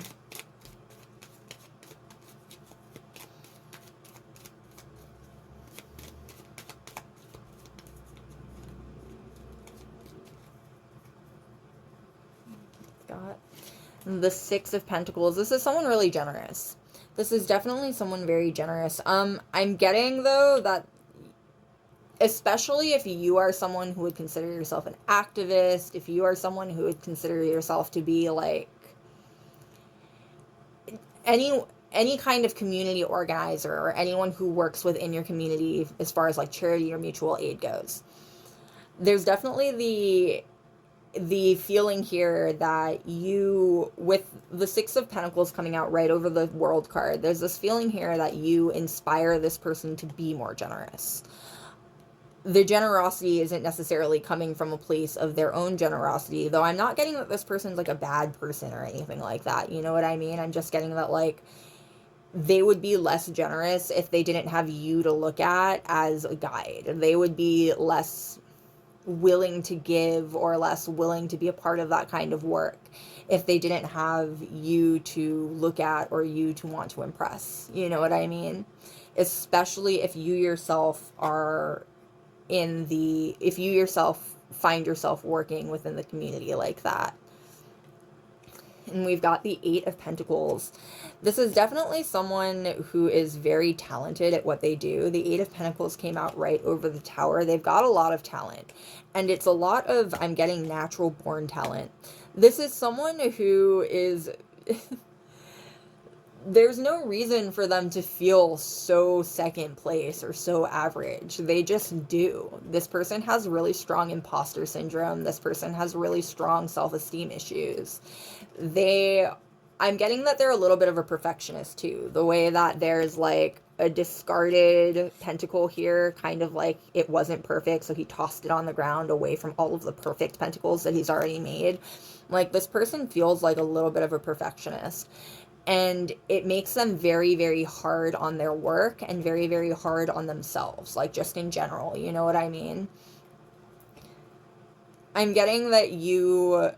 Got the Six of Pentacles. This is someone really generous. This is definitely someone very generous. I'm getting, though, that especially if you are someone who would consider yourself an activist, if you are someone who would consider yourself to be, like, any kind of community organizer or anyone who works within your community as far as like charity or mutual aid goes. There's definitely the feeling here that you, with the Six of Pentacles coming out right over the World card, there's this feeling here that you inspire this person to be more generous. The generosity isn't necessarily coming from a place of their own generosity, though I'm not getting that this person's like a bad person or anything like that. You know what I mean? I'm just getting that like they would be less generous if they didn't have you to look at as a guide. They would be less willing to give or less willing to be a part of that kind of work if they didn't have you to look at or you to want to impress. You know what I mean? Especially if you yourself are if you yourself find yourself working within the community like that. And we've got the Eight of Pentacles. This is definitely someone who is very talented at what they do. The Eight of Pentacles came out right over the Tower. They've got a lot of talent. And it's a lot of, I'm getting natural born talent. This is someone who is... there's no reason for them to feel so second place or so average. They just do. This person has really strong imposter syndrome. This person has really strong self-esteem issues. I'm getting that they're a little bit of a perfectionist too. The way that there's like a discarded pentacle here, kind of like it wasn't perfect, so he tossed it on the ground away from all of the perfect pentacles that he's already made. Like, this person feels like a little bit of a perfectionist. And it makes them very, very hard on their work and very, very hard on themselves, like just in general, you know what I mean? I'm getting that you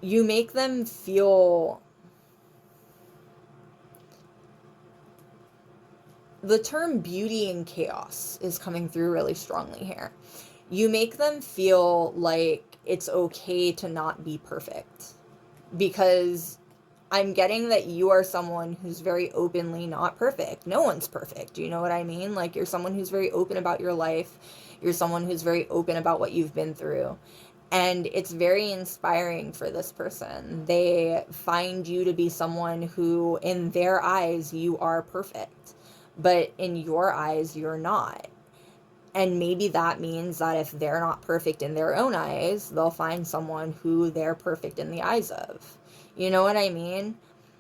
make them feel... the term beauty in chaos is coming through really strongly here. You make them feel like it's okay to not be perfect. Because I'm getting that you are someone who's very openly not perfect. No one's perfect. Do you know what I mean? Like, you're someone who's very open about your life. You're someone who's very open about what you've been through. And it's very inspiring for this person. They find you to be someone who, in their eyes, you are perfect. But in your eyes, you're not. And maybe that means that if they're not perfect in their own eyes, they'll find someone who they're perfect in the eyes of. You know what I mean?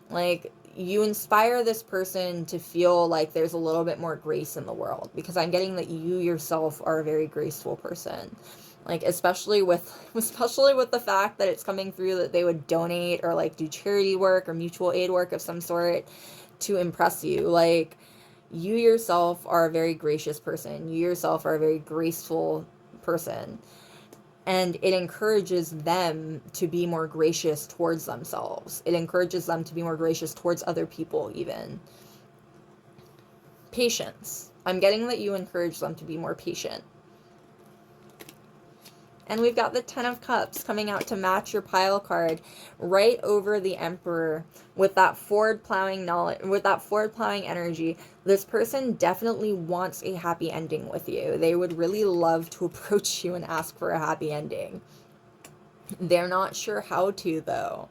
Like, you inspire this person to feel like there's a little bit more grace in the world, because I'm getting that you yourself are a very graceful person. Like, especially with the fact that it's coming through that they would donate or like do charity work or mutual aid work of some sort to impress you. Like, you yourself are a very gracious person. You yourself are a very graceful person. And it encourages them to be more gracious towards themselves. It encourages them to be more gracious towards other people even. Patience. I'm getting that you encourage them to be more patient. And we've got the Ten of Cups coming out to match your pile card right over the Emperor with that forward plowing energy. This person definitely wants a happy ending with you. They would really love to approach you and ask for a happy ending. They're not sure how to, though.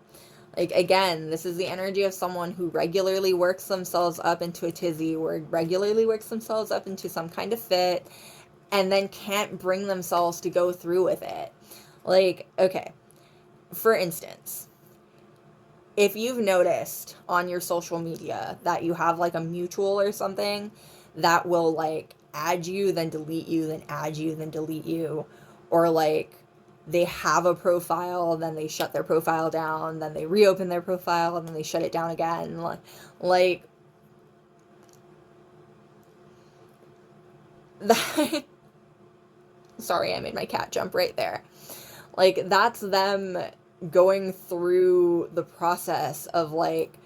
Like, again, this is the energy of someone who regularly works themselves up into a tizzy, or regularly works themselves up into some kind of fit, and then can't bring themselves to go through with it. Like, okay, for instance, if you've noticed on your social media that you have like a mutual or something that will like add you, then delete you, then add you, then delete you, or like they have a profile, then they shut their profile down, then they reopen their profile, and then they shut it down again, like that. Sorry, I made my cat jump right there. Like, that's them going through the process of, like,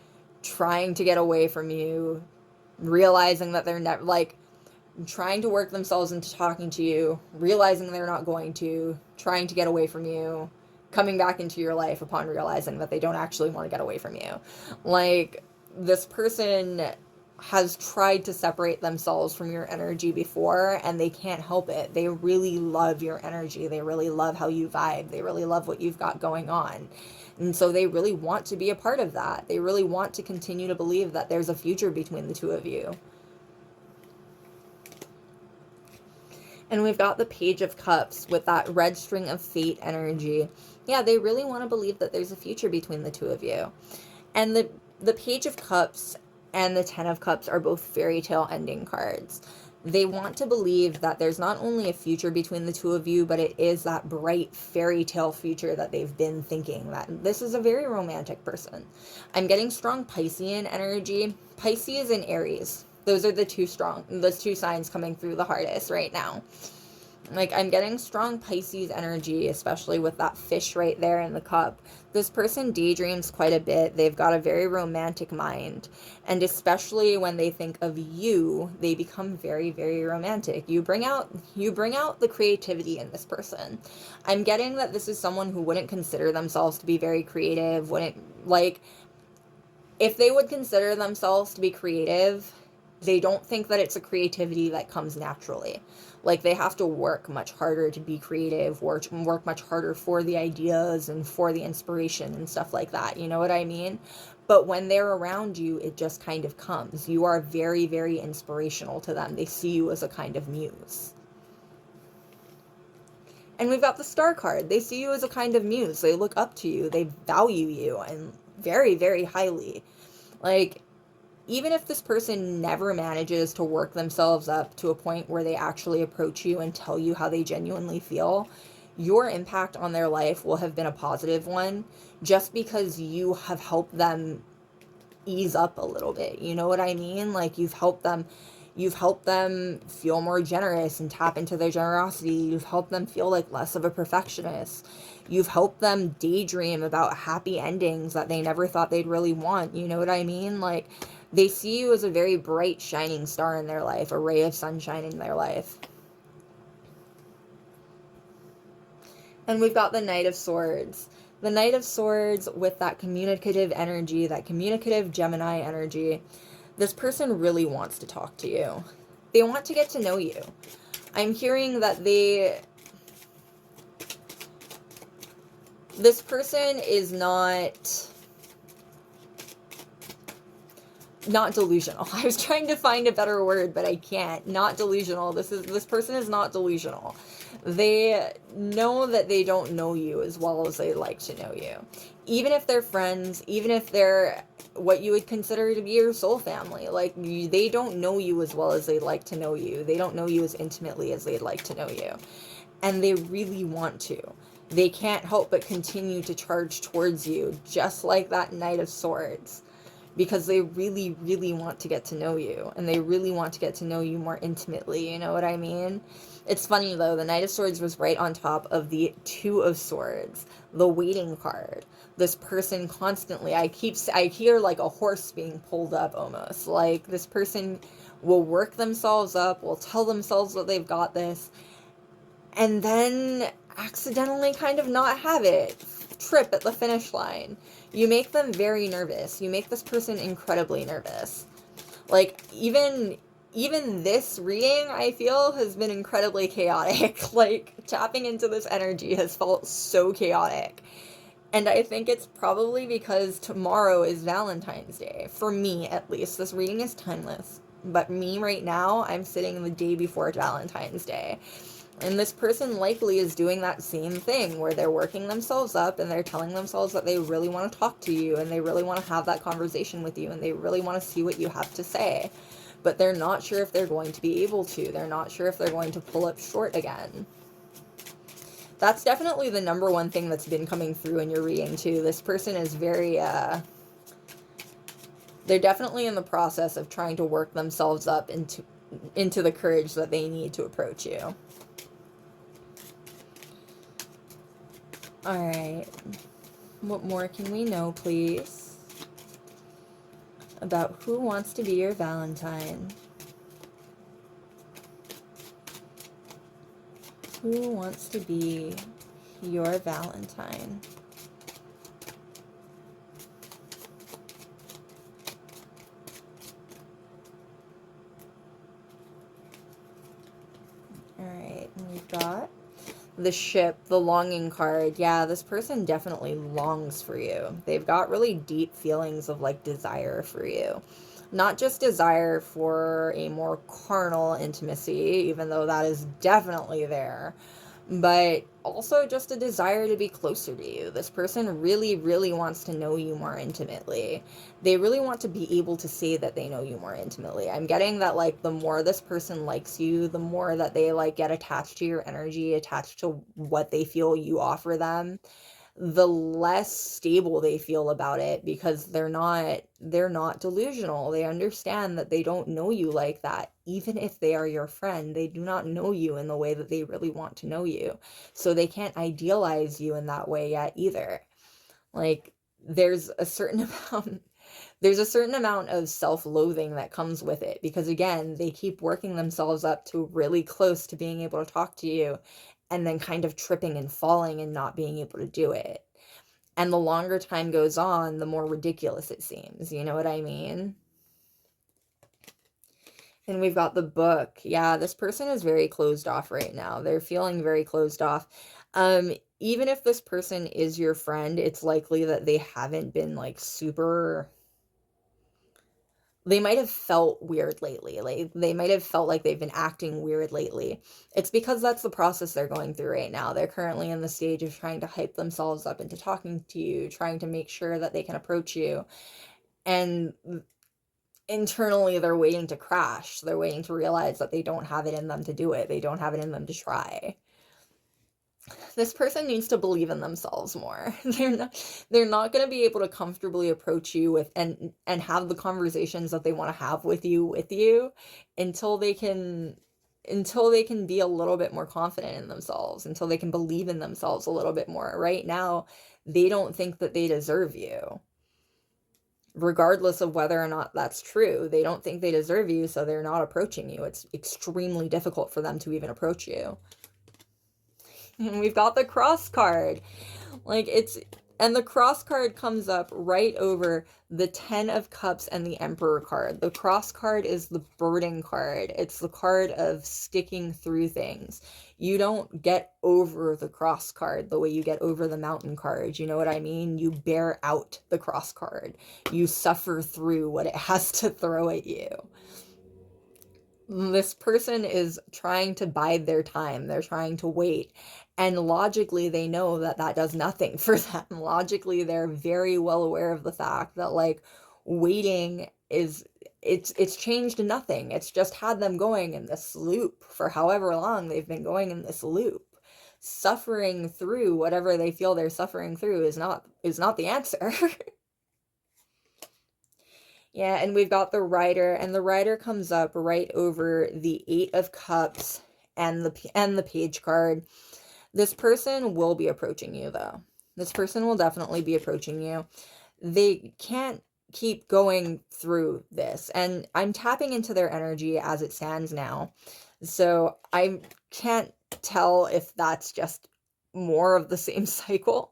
trying to get away from you, realizing that they're never, like, trying to work themselves into talking to you, realizing they're not going to, trying to get away from you, coming back into your life upon realizing that they don't actually want to get away from you. Like, this person has tried to separate themselves from your energy before, and they can't help it. They really love your energy. They really love how you vibe. They really love what you've got going on. And so they really want to be a part of that. They really want to continue to believe that there's a future between the two of you. And we've got the Page of Cups with that red string of fate energy. Yeah, they really want to believe that there's a future between the two of you. And the Page of Cups and the Ten of Cups are both fairy tale ending cards. They want to believe that there's not only a future between the two of you, but it is that bright fairy tale future that they've been thinking. That this is a very romantic person. I'm getting strong Piscean energy. Pisces and Aries. Those are the two signs coming through the hardest right now. Like, I'm getting strong Pisces energy, especially with that fish right there in the cup. This person daydreams quite a bit. They've got a very romantic mind. And especially when they think of you, they become very, very romantic. You bring out the creativity in this person. I'm getting that this is someone who wouldn't consider themselves to be very creative, if they would consider themselves to be creative, they don't think that it's a creativity that comes naturally. Like, they have to work much harder to be creative, work much harder for the ideas and for the inspiration and stuff like that. You know what I mean? But when they're around you, it just kind of comes. You are very, very inspirational to them. They see you as a kind of muse. And we've got the Star card. They see you as a kind of muse. They look up to you. They value you, and very, very highly. Like, even if this person never manages to work themselves up to a point where they actually approach you and tell you how they genuinely feel, your impact on their life will have been a positive one, just because you have helped them ease up a little bit. You know what I mean? Like, you've helped them feel more generous and tap into their generosity. You've helped them feel like less of a perfectionist. You've helped them daydream about happy endings that they never thought they'd really want. You know what I mean? Like, they see you as a very bright, shining star in their life, a ray of sunshine in their life. And we've got the Knight of Swords. The Knight of Swords with that communicative energy, that communicative Gemini energy. This person really wants to talk to you. They want to get to know you. I'm hearing that this person is not delusional. I was trying to find a better word, but I can't. Not delusional. This person is not delusional. They know that they don't know you as well as they like to know you. Even if they're friends, even if they're what you would consider to be your soul family, like, they don't know you as well as they'd like to know you. They don't know you as intimately as they'd like to know you. And they really want to. They can't help but continue to charge towards you, just like that Knight of Swords. Because they really, really want to get to know you. And they really want to get to know you more intimately, you know what I mean? It's funny, though, the Knight of Swords was right on top of the Two of Swords, the waiting card. This person constantly, I hear like a horse being pulled up almost. Like, this person will work themselves up, will tell themselves that they've got this, and then accidentally kind of not have it. Trip at the finish line. You make them very nervous. You make this person incredibly nervous. Like, even this reading, I feel, has been incredibly chaotic. Like, tapping into this energy has felt so chaotic. And I think it's probably because tomorrow is Valentine's Day. For me, at least. This reading is timeless. But me right now, I'm sitting the day before Valentine's Day. And this person likely is doing that same thing where they're working themselves up and they're telling themselves that they really want to talk to you and they really want to have that conversation with you and they really want to see what you have to say. But they're not sure if they're going to be able to. They're not sure if they're going to pull up short again. That's definitely the number one thing that's been coming through in your reading, too. This person is very, they're definitely in the process of trying to work themselves up into the courage that they need to approach you. Alright, what more can we know, please, about who wants to be your Valentine? Who wants to be your Valentine? the ship, the longing card. Yeah, this person definitely longs for you. They've got really deep feelings of like desire for you. Not just desire for a more carnal intimacy, even though that is definitely there, but also just a desire to be closer to you. This person really, really wants to know you more intimately. They really want to be able to say that they know you more intimately. I'm getting that, like, the more this person likes you, the more that they, like, get attached to your energy, attached to what they feel you offer them, the less stable they feel about it, because they're not delusional. They understand that they don't know you like that. Even if they are your friend, they do not know you in the way that they really want to know you. So they can't idealize you in that way yet either. Like, there's a certain amount of self-loathing that comes with it, because again, they keep working themselves up to really close to being able to talk to you, and then kind of tripping and falling and not being able to do it. And the longer time goes on, the more ridiculous it seems. You know what I mean? And we've got the book. Yeah, this person is very closed off right now. They're feeling very closed off. Even if this person is your friend, it's likely that they haven't been like super, they might have felt weird lately. Like, they might have felt like they've been acting weird lately. It's because that's the process they're going through right now. They're currently in the stage of trying to hype themselves up into talking to you, trying to make sure that they can approach you. And internally, they're waiting to crash. They're waiting to realize that they don't have it in them to do it. They don't have it in them to try. This person needs to believe in themselves more. They're not going to be able to comfortably approach you with and have the conversations that they want to have with you until they can be a little bit more confident in themselves, until they can believe in themselves a little bit more. Right now, they don't think that they deserve you. Regardless of whether or not that's true, they don't think they deserve you, so they're not approaching you. It's extremely difficult for them to even approach you. And we've got the cross card. Like, and the cross card comes up right over the 10 of Cups and the Emperor card. The cross card is the burden card. It's the card of sticking through things. You don't get over the cross card the way you get over the mountain card. You know what I mean? You bear out the cross card. You suffer through what it has to throw at you. This person is trying to bide their time. They're trying to wait. And logically, they know that that does nothing for them. Logically, they're very well aware of the fact that, like, waiting it's changed nothing. It's just had them going in this loop for however long they've been going in this loop. Suffering through whatever they feel they're suffering through is not the answer. Yeah, and we've got the Rider, and the Rider comes up right over the 8 of Cups and the Page card. This person will be approaching you, though. This person will definitely be approaching you. They can't keep going through this, and I'm tapping into their energy as it stands now. So I can't tell if that's just more of the same cycle.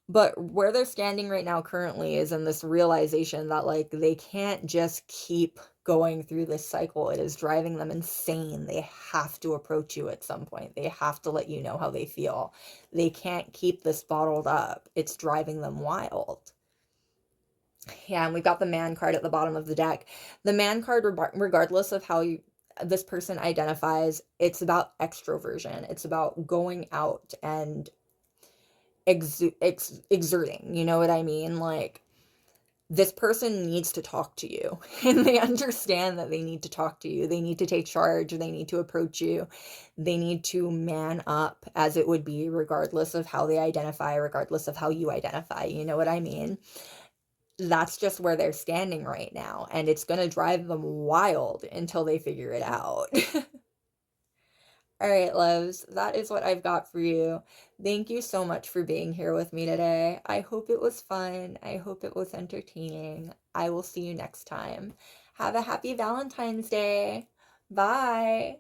But where they're standing right now currently is in this realization that, like, they can't just keep going through this cycle. It is driving them insane. They have to approach you at some point. They have to let you know how they feel. They can't keep this bottled up. It's driving them wild. Yeah, and we've got the Man card at the bottom of the deck. The Man card, regardless of how this person identifies, it's about extroversion. It's about going out and exerting. You know what I mean? Like, this person needs to talk to you, and they understand that they need to talk to you. They need to take charge. They need to approach you. They need to man up, as it would be, regardless of how they identify, regardless of how you identify. You know what I mean? That's just where they're standing right now, and it's going to drive them wild until they figure it out. All right, loves, that is what I've got for you. Thank you so much for being here with me today. I hope it was fun. I hope it was entertaining. I will see you next time. Have a happy Valentine's Day. Bye.